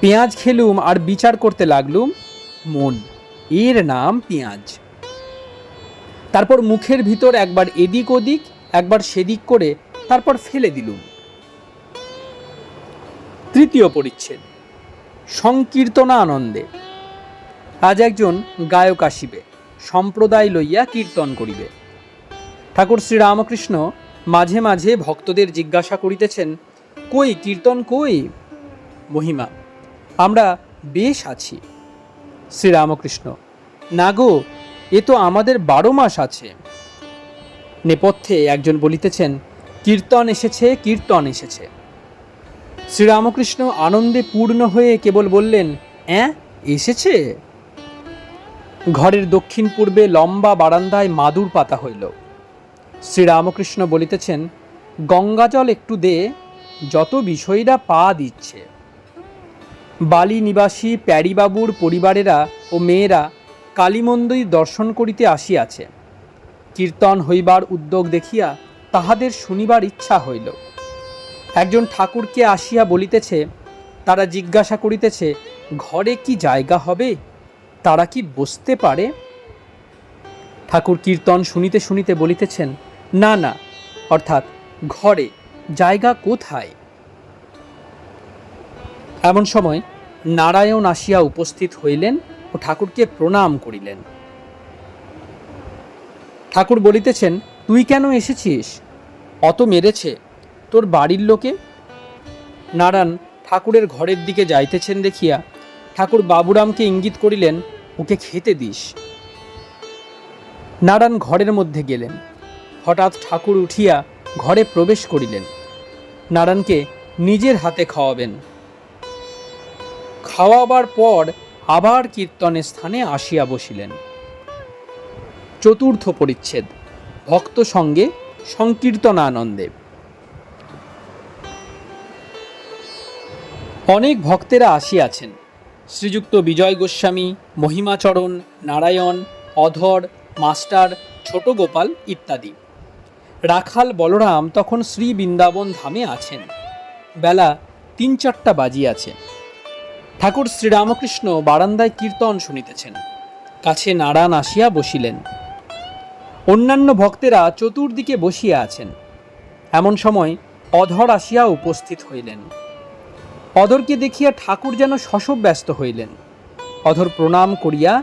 পেঁয়াজ খেলুম আর বিচার করতে লাগলুম, মন, এর নাম পেঁয়াজ। তারপর মুখের ভিতর একবার এদিক ওদিক একবার সেদিক করে তারপর ফেলে দিলুম। তৃতীয় পরিচ্ছেদ, সংকীর্তনা আনন্দে। আজ একজন গায়ক আসিবে, সম্প্রদায় লইয়া কীর্তন করিবে। ঠাকুর শ্রীরামকৃষ্ণ মাঝে মাঝে ভক্তদের জিজ্ঞাসা করিতেছেন, কই কীর্তন কই? মহিমা, আমরা বেশ আছি। শ্রীরামকৃষ্ণ, না গো, এ তো আমাদের 12 মাস আছে। নেপথ্যে একজন বলিতেছেন, কীর্তন এসেছে, কীর্তন এসেছে। শ্রীরামকৃষ্ণ আনন্দে পূর্ণ হয়ে কেবল বললেন, অ্যাঁ, এসেছে? ঘরের দক্ষিণ পূর্বে লম্বা বারান্দায় মাদুর পাতা হইল। শ্রীরামকৃষ্ণ বলিতেছেন, গঙ্গাজল একটু দে, যত বিষয়ীরা পা দিচ্ছে। বালি নিবাসী প্যারীবাবুর পরিবারেরা ও মেয়েরা কালী মন্দির দর্শন করিতে আসিয়াছে। কীর্তন হইবার উদ্যোগ দেখিয়া তাহাদের শুনিবার ইচ্ছা হইল। একজন ঠাকুরকে আসিয়া বলিতেছে, তারা জিজ্ঞাসা করিতেছে, ঘরে কি জায়গা হবে? তারা কি বসতে পারে? ঠাকুর কীর্তন শুনিতে শুনিতে বলিতেছেন, না না, অর্থাৎ ঘরে জায়গা কোথায়? এমন সময় নারায়ণ আসিয়া উপস্থিত হইলেন ও ঠাকুরকে প্রণাম করিলেন। ঠাকুর বলিতেছেন, তুই কেন এসেছিস? অত মেরেছে তোর বাড়ির লোকে? নারায়ণ ঠাকুরের ঘরের দিকে যাইতেছেন দেখিয়া ঠাকুর বাবুরামকে ইঙ্গিত করিলেন, ওকে খেতে দিস। নারায়ণ ঘরের মধ্যে গেলেন। হঠাৎ ঠাকুর উঠিয়া ঘরে প্রবেশ করিলেন। নারায়ণকে নিজের হাতে খাওয়াবেন। খাওয়াবার পর আবার কীর্তনের স্থানে আসিয়া বসিলেন। চতুর্থ পরিচ্ছেদ, ভক্ত সঙ্গে সংকীর্তনা আনন্দে। অনেক ভক্তেরা আসিয়াছেন। শ্রীযুক্ত বিজয় গোস্বামী, মহিমাচরণ, নারায়ণ, অধর, মাস্টার, ছোট গোপাল ইত্যাদি। রাখাল বলরাম তখন শ্রী বৃন্দাবন ধামে আছেন। বেলা 3-4টা বাজিয়াছে। ঠাকুর শ্রীরামকৃষ্ণ বারান্দায় কীর্তন শুনিতেছেন। কাছে নারায়ণ আসিয়া বসিলেন। অন্যান্য ভক্তেরা চতুর্দিকে বসিয়া আছেন। এমন সময় অধর আসিয়া উপস্থিত হইলেন। অধরকে দেখিয়া ঠাকুর যেন শশব ব্যস্ত হইলেন। অধর প্রণাম করিয়া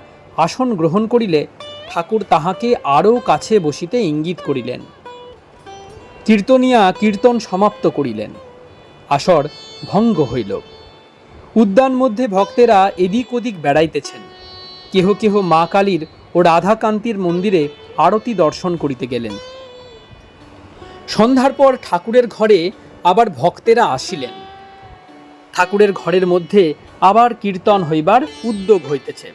আসন গ্রহণ করিলে ঠাকুর তাহাকে আরও কাছে বসিতে ইঙ্গিত করিলেন। কীর্তনিয়া কীর্তন সমাপ্ত করিলেন। আসর ভঙ্গ হইল। উদ্যান মধ্যে ভক্তেরা এদিক ওদিক বেড়াইতেছেন। কেহ কেহ মা কালীর ও রাধাকান্তির মন্দিরে আরতি দর্শন করিতে গেলেন। সন্ধ্যার পর ঠাকুরের ঘরে আবার ভক্তেরা আসিলেন। ঠাকুরের ঘরের মধ্যে আবার কীর্তন হইবার উদ্যোগ হইতেছে।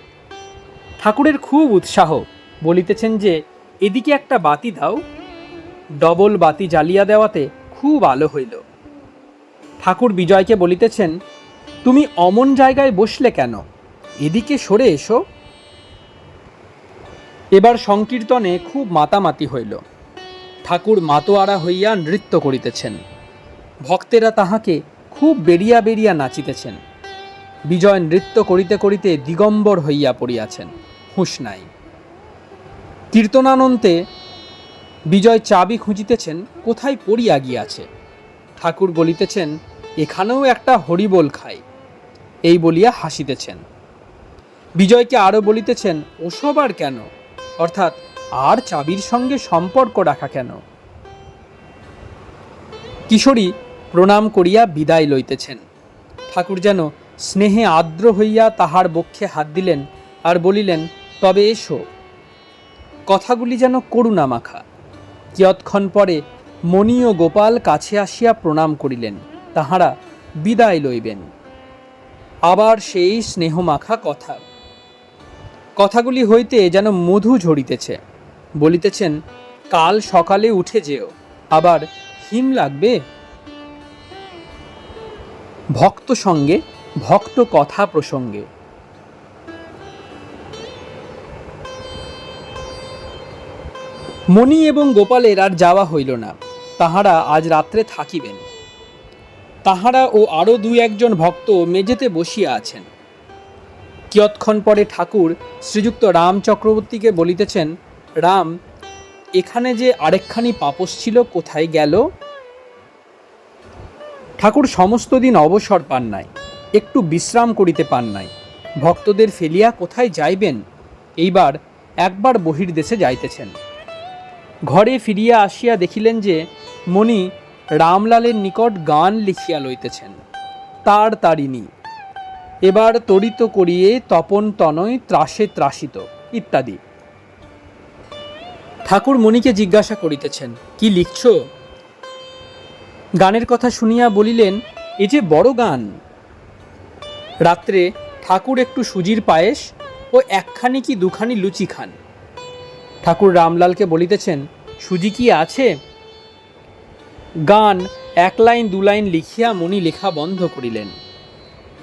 ঠাকুরের খুব উৎসাহ, বলিতেছেন যে, এদিকে একটা বাতি দাও। ডবল বাতি জ্বালিয়া দেওয়াতে খুব আলো হইল। ঠাকুর বিজয়কে বলিতেছেন, তুমি অমন জায়গায় বসলে কেন? এদিকে সরে এসো। এবার সংকীর্তনে খুব মাতামাতি হইল। ঠাকুর মাতোয়ারা হইয়া নৃত্য করিতেছেন, ভক্তেরা তাহাকে খুব বেরিয়া বেরিয়া নাচিতেছেন। বিজয় নৃত্য করিতে করিতে দিগম্বর হইয়া পড়িয়াছেন, হুঁশ নাই। কীর্তনানন্তে বিজয় চাবি খুঁজিতেছেন, কোথায় পড়িয়া গিয়াছে। ঠাকুর বলিতেছেন, এখানেও একটা হরিবোল খাই, এই বলিয়া হাসিতেছেন। বিজয়কে আরও বলিতেছেন, ওসব আর কেন, অর্থাৎ আর চাবির সঙ্গে সম্পর্ক রাখা কেন। কিশোরী প্রণাম করিয়া বিদায় লইতেছেন। ঠাকুর যেন স্নেহে আর্দ্র হইয়া তাহার বক্ষে হাত দিলেন আর বলিলেন, তবে এসো। কথাগুলি যেন করুণা মাখা। কিয়ৎক্ষণ পরে মণি ও গোপাল কাছে আসিয়া প্রণাম করিলেন, তাহারা বিদায় লইবেন। আবার সেই স্নেহমাখা কথা, কথাগুলি হইতে যেন মধু ঝরিতেছে। বলিতেছেন, কাল সকালে উঠে যেও, আবার হিম লাগবে। ভক্ত সঙ্গে ভক্ত কথা প্রসঙ্গে। মণি এবং গোপালের আর যাওয়া হইল না, তাহারা আজ রাত্রে থাকিবেন। তাহারা ও আরও দুই একজন ভক্ত মেঝেতে বসিয়া আছেন। কিয়ৎক্ষণ পরে ঠাকুর শ্রীযুক্ত রাম চক্রবর্তীকে বলিতেছেন, রাম, এখানে যে আরেকখানি পাপোশ ছিল, কোথায় গেল? ঠাকুর সমস্ত দিন অবসর পান নাই, একটু বিশ্রাম করিতে পান নাই। ভক্তদের ফেলিয়া কোথায় যাইবেন? এইবার একবার বহির্দেশে যাইতেছেন। ঘরে ফিরিয়া আসিয়া দেখিলেন যে মণি রামলালের নিকট গান লিখিয়া লইতেছেন, তার তারিণী, এবার তরিত করিয়ে তপন তনয় ত্রাসে ত্রাসিত ইত্যাদি। ঠাকুর মণিকে জিজ্ঞাসা করিতেছেন, কি লিখছ? গানের কথা শুনিয়া বলিলেন, এ যে বড় গান। রাত্রে ঠাকুর একটু সুজির পায়েস ও একখানি কি দুখানি লুচি খান। ঠাকুর রামলালকে বলিতেছেন, সুজি কি আছে? গান এক লাইন দু লাইন লিখিয়া মণি লেখা বন্ধ করিলেন।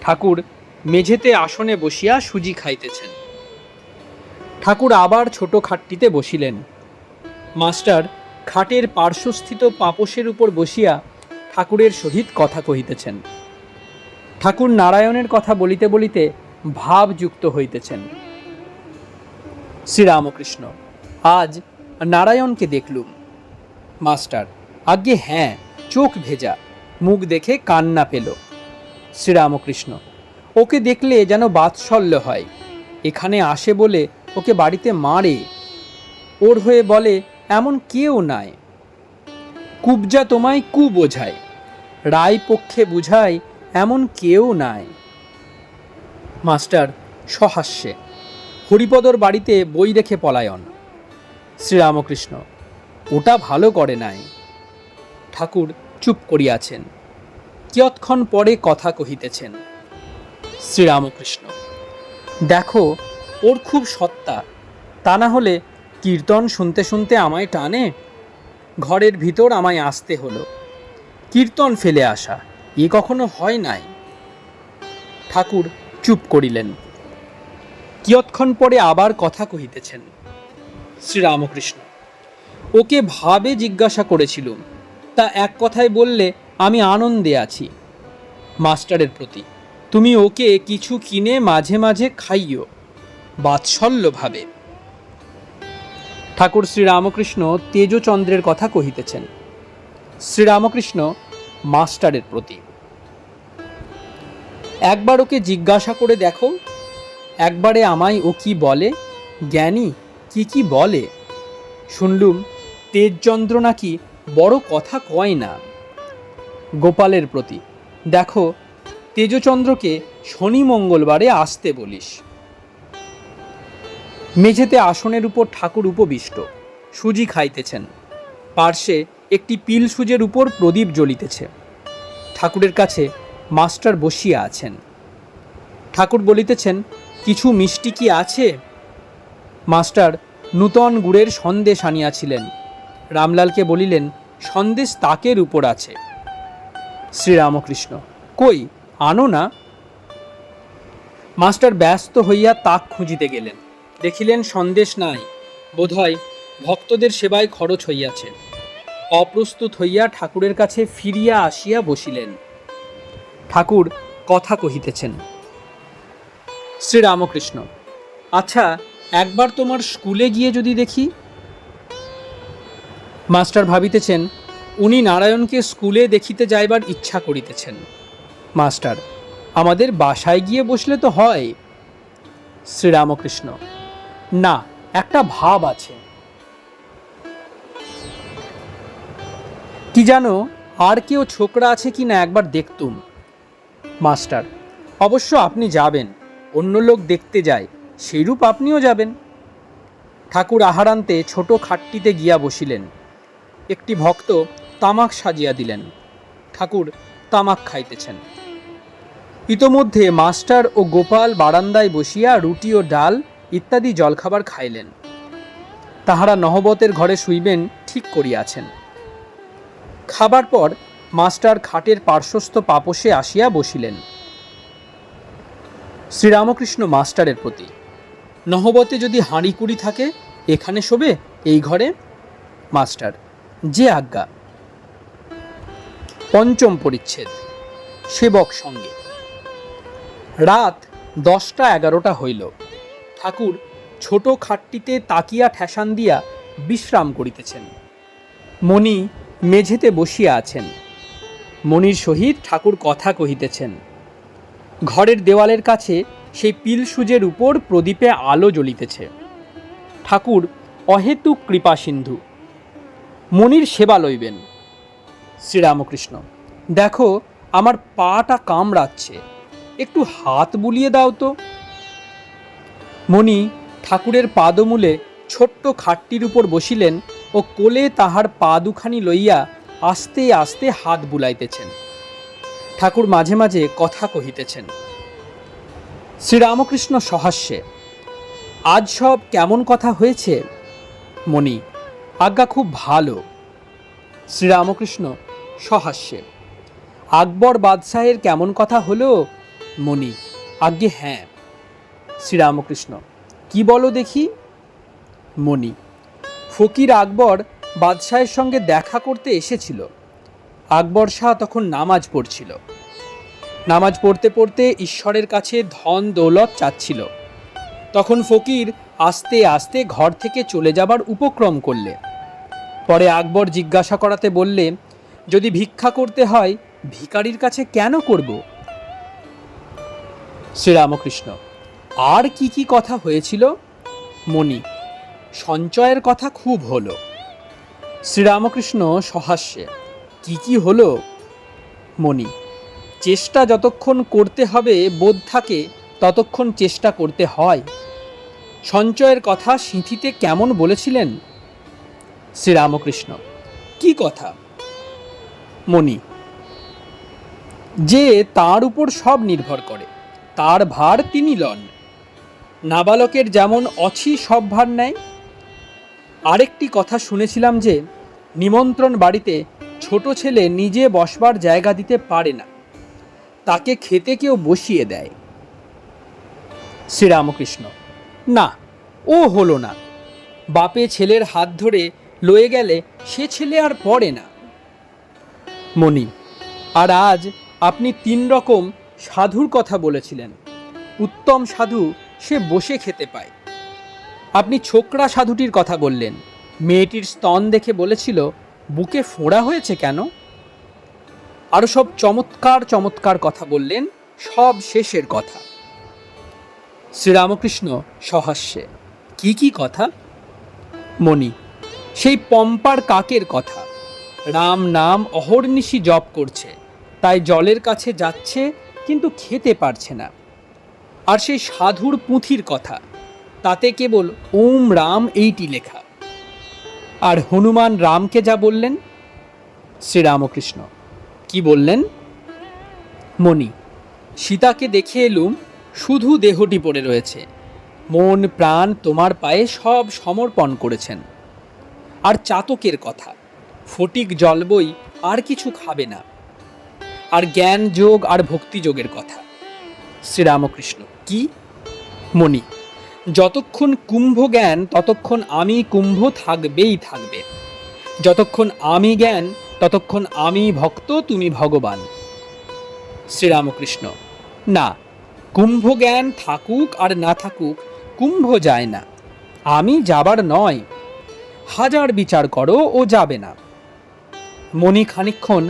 ঠাকুর মেঝেতে আসনে বসিয়া সুজি খাইতেছেন। ঠাকুর আবার ছোট খাটটিতে বসিলেন। মাস্টার খাটের পার্শ্বস্থিত পাপোশের উপর বসিয়া ঠাকুরের সহিত কথা কহিতেছেন। ঠাকুর নারায়ণের কথা বলিতে বলিতে ভাবযুক্ত হইতেছেন। শ্রীরামকৃষ্ণ, আজ নারায়ণকে দেখলুম। মাস্টার, আজ্ঞে হ্যাঁ, চোখ ভেজা, মুখ দেখে কান্না পেল। শ্রীরামকৃষ্ণ, ওকে দেখলে যেন বাৎসল্য হয়। এখানে আসে বলে ওকে বাড়িতে মারে, ওর হয়ে বলে এমন কেউ নাই। কুবজা তোমায় কু বোঝায়, রায় পক্ষে বুঝায় এমন কেউ নাই। মাস্টার সহাস্যে, হরিপদর বাড়িতে বই রেখে পলায়ন। শ্রীরামকৃষ্ণ, ওটা ভালো করে নাই। ঠাকুর চুপ করিয়াছেন, কিয়ৎক্ষণ পরে কথা কহিতেছেন। শ্রীরামকৃষ্ণ, দেখো, ওর খুব সত্তা, তা না হলে কীর্তন শুনতে শুনতে আমায় টানে। ঘরের ভিতর আমায় আসতে হলো, কীর্তন ফেলে আসা এ কখনো হয় নাই। ঠাকুর চুপ করিলেন। কিয়ৎক্ষণ পরে আবার কথা কহিতেছেন। শ্রীরামকৃষ্ণ, ওকে ভাবে জিজ্ঞাসা করেছিলুম, তা এক কথায় বললে আমি আনন্দে আছি। মাস্টারের প্রতি তুমি ওকে কিছু কিনে মাঝে মাঝে খাইও, বাৎসল্যভাবে। ঠাকুর শ্রীরামকৃষ্ণ তেজচন্দ্রের কথা কহিতেছেন। শ্রীরামকৃষ্ণ মাস্টারের প্রতি, একবার ওকে জিজ্ঞাসা করে দেখো, একবারে আমায় ও কি বলে, জ্ঞানী কি কি বলে। শুনলুম তেজচন্দ্র নাকি বড় কথা কয় না। গোপালের প্রতি, দেখো, তেজচন্দ্রকে শনি মঙ্গলবারে আসতে বলিস। মেঝেতে আসনের উপর ঠাকুর উপবিষ্ট, সুজি খাইতেছেন। পার্শ্বে একটি পিল সুজের উপর প্রদীপ জ্বলিতেছে। ঠাকুরের কাছে মাস্টার বসিয়া আছেন। ঠাকুর বলিতেছেন, কিছু মিষ্টি কি আছে? মাস্টার নূতন গুড়ের সন্দেশ আনিয়াছিলেন। রামলালকে বলিলেন, সন্দেশ তাকের উপর আছে। শ্রীরামকৃষ্ণ, কই আনো না। মাস্টার ব্যস্ত হইয়া তাক খুঁজিতে গেলেন, দেখিলেন সন্দেশ নাই, বোধহয় ভক্তদের সেবায় খরচ হইয়াছে। অপ্রস্তুত হইয়া ঠাকুরের কাছে ফিরিয়া আসিয়া বসিলেন। ঠাকুর কথা কহিতেছেন। শ্রীরামকৃষ্ণ: আচ্ছা, একবার তোমার স্কুলে গিয়ে যদি দেখি। মাস্টার ভাবিতেছেন, উনি নারায়ণকে স্কুলে দেখিতে যাইবার ইচ্ছা করিতেছেন। মাস্টার: আমাদের বাসায় গিয়ে বসলে তো হয়। শ্রীরামকৃষ্ণ: না, একটা ভাব আছে। কি জানো, আর কেউ ছোকরা আছে কি না একবার দেখতুম। মাস্টার: অবশ্য আপনি যাবেন, অন্য লোক দেখতে যায়, সেইরূপ আপনিও যাবেন। ঠাকুর আহারান্তে ছোট খাটটিতে গিয়া বসিলেন। একটি ভক্ত তামাক সাজিয়া দিলেন। ঠাকুর তামাক খাইতেছেন। ইতোমধ্যে মাস্টার ও গোপাল বারান্দায় বসিয়া রুটি ও ডাল ইত্যাদি জলখাবার খাইলেন। তাহারা নহবতের ঘরে শুইবেন ঠিক করিয়াছেন। খাবার পর মাস্টার খাটের পার্শ্বস্থ পাপোশে আসিয়া বসিলেন। শ্রীরামকৃষ্ণ মাস্টারের প্রতি: নহবতে যদি হাঁড়ি কুড়ি থাকে, এখানে শোবে, এই ঘরে? মাস্টার: যে আজ্ঞা। পঞ্চম পরিচ্ছেদ। সেবক সঙ্গে। রাত 10টা-11টা হইল। ঠাকুর ছোট খাটটিতে তাকিয়া ঠেসান দিয়া বিশ্রাম করিতেছেন। মণি মেঝেতে বসিয়া আছেন। মণির সহিত ঠাকুর কথা কহিতেছেন। ঘরের দেওয়ালের কাছে সেই পিলসুজের উপর প্রদীপে আলো জ্বলিতেছে। ঠাকুর অহেতুক কৃপা সিন্ধু। মণির সেবা লইবেন। শ্রীরামকৃষ্ণ: দেখো, আমার পাটা কামড়াচ্ছে, একটু হাত বুলিয়ে দাও তো। মণি ঠাকুরের পাদমূলে ছোট্ট খাটটির উপর বসিলেন ও কোলে তাহার পা দুখানি লইয়া আস্তে আস্তে হাত বুলাইতেছেন। ঠাকুর মাঝে মাঝে কথা কহিতেছেন। শ্রীরামকৃষ্ণ সহাস্যে: আজ সব কেমন কথা হয়েছে? মণি: আজ্ঞা, খুব ভালো। শ্রীরামকৃষ্ণ সহাস্যে: আকবর বাদশাহের কেমন কথা হলো? মণি: আজ্ঞে হ্যাঁ। শ্রীরামকৃষ্ণ: কি বলো দেখি। মণি: ফকির আকবর বাদশাহের সঙ্গে দেখা করতে এসেছিল। আকবর শাহ তখন নামাজ পড়ছিল। নামাজ পড়তে পড়তে ঈশ্বরের কাছে ধন দৌলত চাচ্ছিল। তখন ফকির আস্তে আস্তে ঘর থেকে চলে যাবার উপক্রম করলে। পরে আকবর জিজ্ঞাসা করাতে বললে, যদি ভিক্ষা করতে হয়, ভিখারির কাছে কেন করব? শ্রীরামকৃষ্ণ: আর কি কি কথা হয়েছিল? মণি: সঞ্চয়ের কথা খুব হলো। শ্রীরামকৃষ্ণ সহাস্যে: কি কি হলো? মণি: চেষ্টা যতক্ষণ করতে হবে বোধ থাকে, ততক্ষণ চেষ্টা করতে হয়। সঞ্চয়ের কথা সিঁথিতে কেমন বলেছিলেন? শ্রীরামকৃষ্ণ: কি কথা? মণি: যে তার উপর সব নির্ভর করে, তার ভার তিনি লন। নাবালকের যেমন অছি সব ভার নেয়। আরেকটি কথা শুনেছিলাম যে, নিমন্ত্রণ বাড়িতে ছোট ছেলে নিজে বসবার জায়গা দিতে পারে না, তাকে খেতে কেউ বসিয়ে দেয়। শ্রীরামকৃষ্ণ: না, ও হলো না। বাপে ছেলের হাত ধরে লয়ে গেলে সে ছেলে আর পড়ে না। মণি: আর আজ আপনি 3 রকম সাধুর কথা বলেছিলেন। উত্তম সাধু সে বসে খেতে পায়। আপনি ছোকরা সাধুটির কথা বললেন। মেয়েটির স্তন দেখে বলেছিল, বুকে ফোঁড়া হয়েছে কেন? আরও সব চমৎকার চমৎকার কথা বললেন, সব শেষের কথা। শ্রীরামকৃষ্ণ সহাস্যে: কি কি কথা? মণি: সেই পম্পার কাকের কথা। রাম নাম অহর্নিশি জপ করছে, তাই জলের কাছে যাচ্ছে, কিন্তু খেতে পারছে না। আর সেই সাধুর পুঁথির কথা, তাতে কেবল ওম রাম এইটি লেখা। আর হনুমান রামকে যা বললেন। শ্রীরামকৃষ্ণ: কি বললেন? মণি: সীতাকে দেখে এলুম, শুধু দেহটি পড়ে রয়েছে, মন প্রাণ তোমার পায়ে সব সমর্পণ করেছেন। আর চাতকের কথা, ফটিক জল বই আর কিছু খাবে না। আর জ্ঞান যোগ আর ভক্তিযোগের কথা। শ্রীরামকৃষ্ণ, কি? মণি, যতক্ষণ কুম্ভ জ্ঞান ততক্ষণ আমি কুম্ভ থাকবেই থাকবে। যতক্ষণ আমি জ্ঞান ততক্ষণ আমি ভক্ত, তুমি ভগবান। শ্রীরামকৃষ্ণ, না, কুম্ভ জ্ঞান থাকুক আর না থাকুক কুম্ভ যায় না। আমি যাবার নয়, হাজার বিচার করো ও যাবে না। মণি খানিকক্ষণ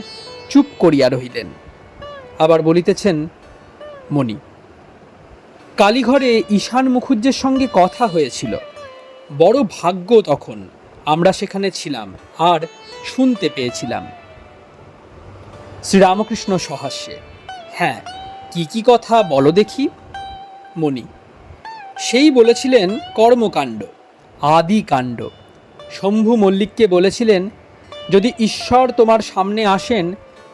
চুপ করিয়া রহিলেন, আবার বলিতেছেন, মণি, কালীঘরে ঈশান মুখুজ্জের সঙ্গে কথা হয়েছিল। বড় ভাগ্য তখন আমরা সেখানে ছিলাম আর শুনতে পেয়েছিলাম। শ্রীরামকৃষ্ণ সহাস্যে, হ্যাঁ, কি কি কথা বলো দেখি। মণি, সেই বলেছিলেন কর্মকাণ্ড, আদি কাণ্ড। শম্ভু মল্লিককে বলেছিলেন, যদি ঈশ্বর তোমার সামনে আসেন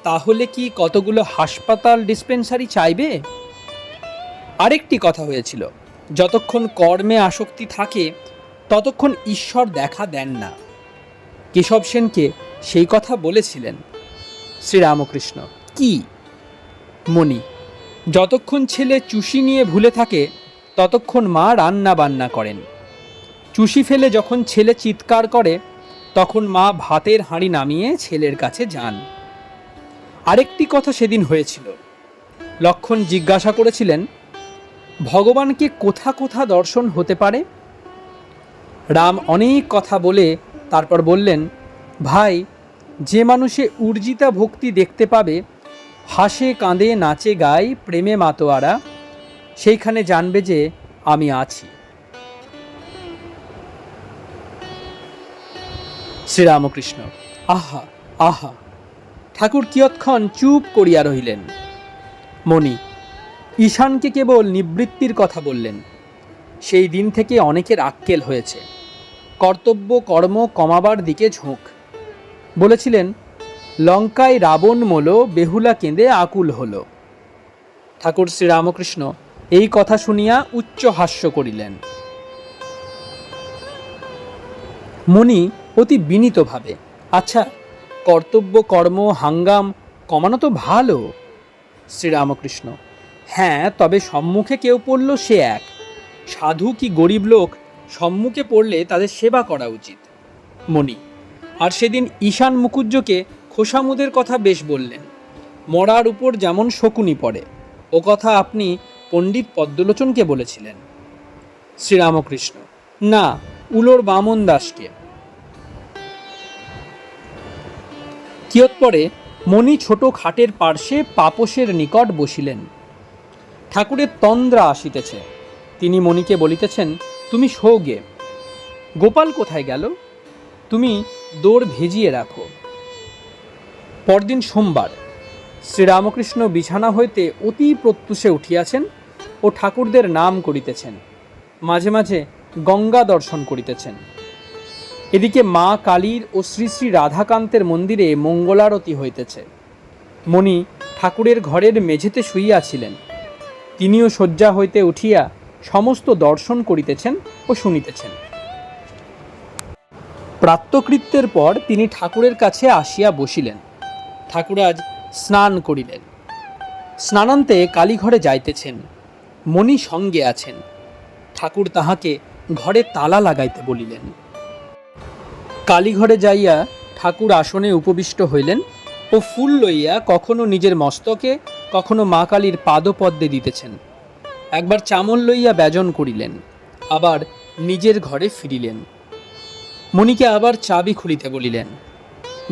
তাহলে কি কতগুলো হাসপাতাল ডিসপেন্সারি চাইবে? আরেকটি কথা হয়েছিল, যতক্ষণ কর্মে আসক্তি থাকে ততক্ষণ ঈশ্বর দেখা দেন না। কেশব সেনকে সেই কথা বলেছিলেন। শ্রীরামকৃষ্ণ, কি? মণি, যতক্ষণ ছেলে চুষি নিয়ে ভুলে থাকে ততক্ষণ মা রান্না বান্না করেন। চুষি ফেলে যখন ছেলে চিৎকার করে তখন মা ভাতের হাঁড়ি নামিয়ে ছেলের কাছে যান। আরেকটি কথা সেদিন হয়েছিল। লক্ষ্মণ জিজ্ঞাসা করেছিলেন, ভগবানকে কোথা কোথা দর্শন হতে পারে? রাম অনেক কথা বলে তারপর বললেন, ভাই, যে মানুষে উর্জিতা ভক্তি দেখতে পাবে, হাসে কাঁদে নাচে গায় প্রেমে মাতোয়ারা, সেইখানে জানবে যে আমি আছি। শ্রীরামকৃষ্ণ, আহা আহা। ঠাকুর কিয়ৎক্ষণ চুপ করিয়া রহিলেন। মণি, ঈশানকে কেবল নিবৃত্তির কথা বললেন। সেই দিন থেকে অনেকের আক্কেল হয়েছে, কর্তব্য কর্ম কমাবার দিকে ঝোঁক। বলেছিলেন, লঙ্কায় রাবণ মোলো, বেহুলা কেঁদে আকুল হলো। ঠাকুর শ্রীরামকৃষ্ণ এই কথা শুনিয়া উচ্চ হাস্য করিলেন। মণি অতি বিনীতভাবে, আচ্ছা, কর্তব্য কর্ম হাঙ্গাম কমানো তো ভালো। শ্রীরামকৃষ্ণ, হ্যাঁ, তবে সম্মুখে কেউ পড়ল সে এক, সাধু কি গরিব লোক সম্মুখে পড়লে তাদের সেবা করা উচিত। মণি, আর সেদিন ঈশান মুকুজ্জকে খোসামুদের কথা বেশ বললেন। মরার উপর যেমন শকুনি পড়ে, ও কথা আপনি পণ্ডিত পদ্মলোচনকে বলেছিলেন। শ্রীরামকৃষ্ণ, না, উলোর বামন দাসকে। কিয়ৎপরে মণি ছোট খাটের পার্শ্বে পাপসের নিকট বসিলেন। ঠাকুরের তন্দ্রা আসিতেছে। তিনি মণিকে বলিতেছেন, তুমি শোগে। গোপাল কোথায় গেল? তুমি দৌড় ভেজিয়ে রাখো। পরদিন সোমবার। শ্রীরামকৃষ্ণ বিছানা হইতে অতি প্রত্যুষে উঠিয়াছেন ও ঠাকুরদের নাম করিতেছেন, মাঝে মাঝে গঙ্গা দর্শন করিতেছেন। এদিকে মা কালীর ও শ্রী শ্রী রাধাকান্তের মন্দিরে মঙ্গলারতি হইতেছে। মণি ঠাকুরের ঘরের মেঝেতে শুইয়াছিলেন। তিনিও শয্যা হইতে উঠিয়া সমস্ত দর্শন করিতেছেন ও শুনিতেছেন। প্রাত্যকৃত্যের পর তিনি ঠাকুরের কাছে আসিয়া বসিলেন। ঠাকুর আজ স্নান করিলেন। স্নানান্তে কালীঘরে যাইতেছেন। মণি সঙ্গে আছেন। ঠাকুর তাহাকে ঘরে তালা লাগাইতে বলিলেন। কালীঘরে যাইয়া ঠাকুর আসনে উপবিষ্ট হইলেন ও ফুল লইয়া কখনো নিজের মস্তকে কখনো মা কালীর পাদপদ্মে দিতেছেন। একবার চামল লইয়া ব্যজন করিলেন, আবার নিজের ঘরে ফিরিলেন। মণিকে আবার চাবি খুলিতে বলিলেন।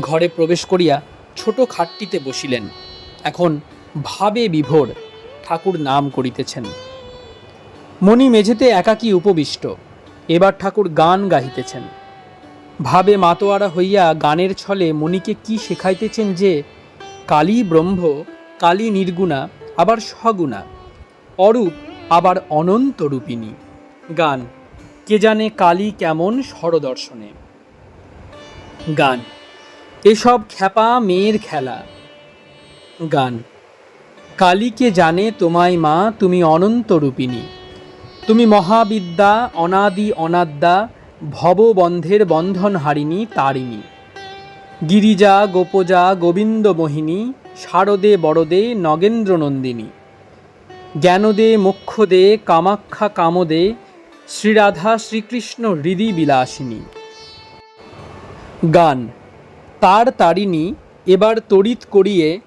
ঘরে প্রবেশ করিয়া ছোট খাটটিতে বসিলেন। এখন ভাবে বিভোর ঠাকুর নাম করিতেছেন। মণি মেঝেতে একাকী উপবিষ্ট। এবার ঠাকুর গান গাহিতেছেন। ভাবে মাতোয়ারা হইয়া গানের ছলে মণিকে কি শেখাইতেছেন যে কালী ব্রহ্ম, কালী নির্গুণা, আবার সগুণা, অরূপ আবার অনন্ত রূপিণী। গান, কে জানে কালী কেমন স্বরদর্শনে। গান, এসব খ্যাপা মেয়ের খেলা। গান, কালীকে জানে তোমায় মা, তুমি অনন্ত রূপিণী, তুমি মহাবিদ্যা, অনাদি অনাদ্যা, ভববন্ধের বন্ধন হারিণী তারিণী, গিরিজা গোপজা গোবিন্দ মোহিনী, শারদে বরদে নগেন্দ্র নন্দিনী। জ্ঞানদে মোক্ষদে কামাখ্যা কামদে শ্রীরাধা শ্রীকৃষ্ণ হৃদি বিলাসিনী। গান তার তারিণী এবার তড়িৎ করিয়ে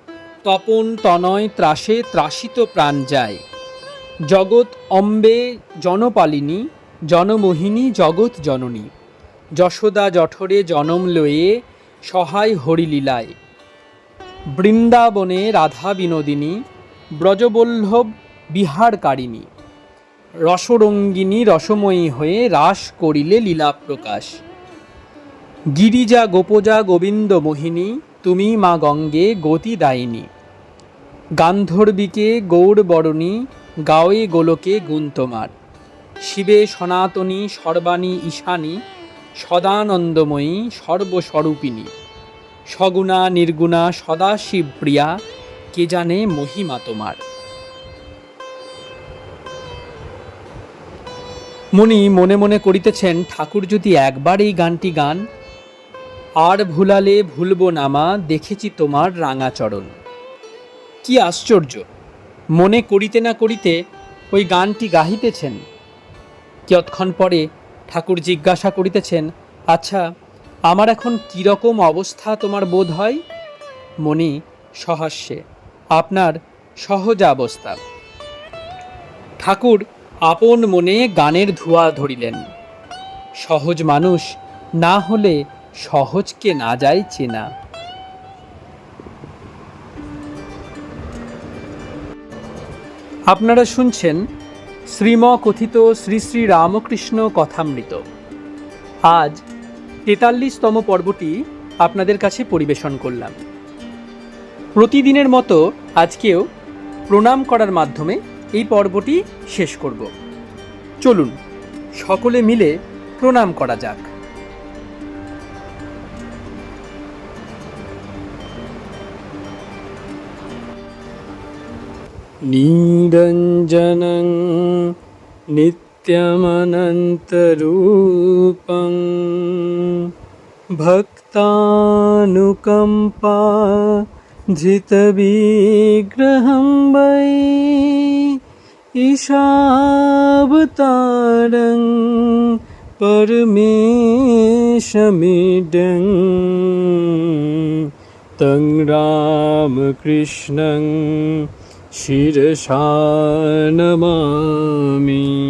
তপন তনয় ত্রাসে ত্রাসিত প্রাণ যায়। জগৎ অম্বে জনপালিনী জনমোহিনী জগৎ জননী। যশোদা জঠরে জনম লয়ে সহায় হরিলীলায়। বৃন্দাবনে রাধা বিনোদিনী ব্রজবল্লভ বিহারকারিণী। রসরঙ্গিনী রসময়ী হয়ে রাস করিলে লীলা প্রকাশ। গিরিজা গোপজা গোবিন্দ মোহিনী তুমি মা গঙ্গে গতিদায়িনী। গান্ধর্বিকে গৌরবরণী গাওয়ে গোলকে গুণ তোমার। শিবে সনাতনী সর্বাণী ঈশানী সদানন্দময়ী সর্বস্বরূপিণী। সগুণা নির্গুণা সদাশিব প্রিয়া কে জানে মহিমা তোমার। মুনি মনে মনে করিতেছেন, ঠাকুর যদি একবার এই গানটি গান, আর ভুলালে ভুলব নামা দেখেছি তোমার রাঙাচরণ। কি আশ্চর্য! মনে করিতে না করিতে ওই গানটি গাহিতেছেন। কিয়ৎক্ষণ পরে ঠাকুর জিজ্ঞাসা করিতেছেন, আচ্ছা, আমার এখন কীরকম অবস্থা তোমার বোধ হয়? মণি সহাস্যে, আপনার সহজাবস্থা। ঠাকুর আপন মনে গানের ধোঁয়া ধরিলেন। সহজ মানুষ না হলে সহজকে না যায় চেনা। আপনারা শুনছেন শ্রীম কথিত শ্রী শ্রী রামকৃষ্ণ কথামৃত। আজ ৪৩তম পর্বটি আপনাদের কাছে পরিবেশন করলাম। প্রতিদিনের মতো আজকেও প্রণাম করার মাধ্যমে এই পর্বটি শেষ করব। চলুন সকলে মিলে প্রণাম করা যাক। নিরঞ্জনং নিত্যমনন্তরূপং ভক্তানুকম্পা ধৃতবিগ্রহং বৈ ঈশাবতারং পরমেশমিডং তং রামকৃষ্ণং শিরসা নমামি।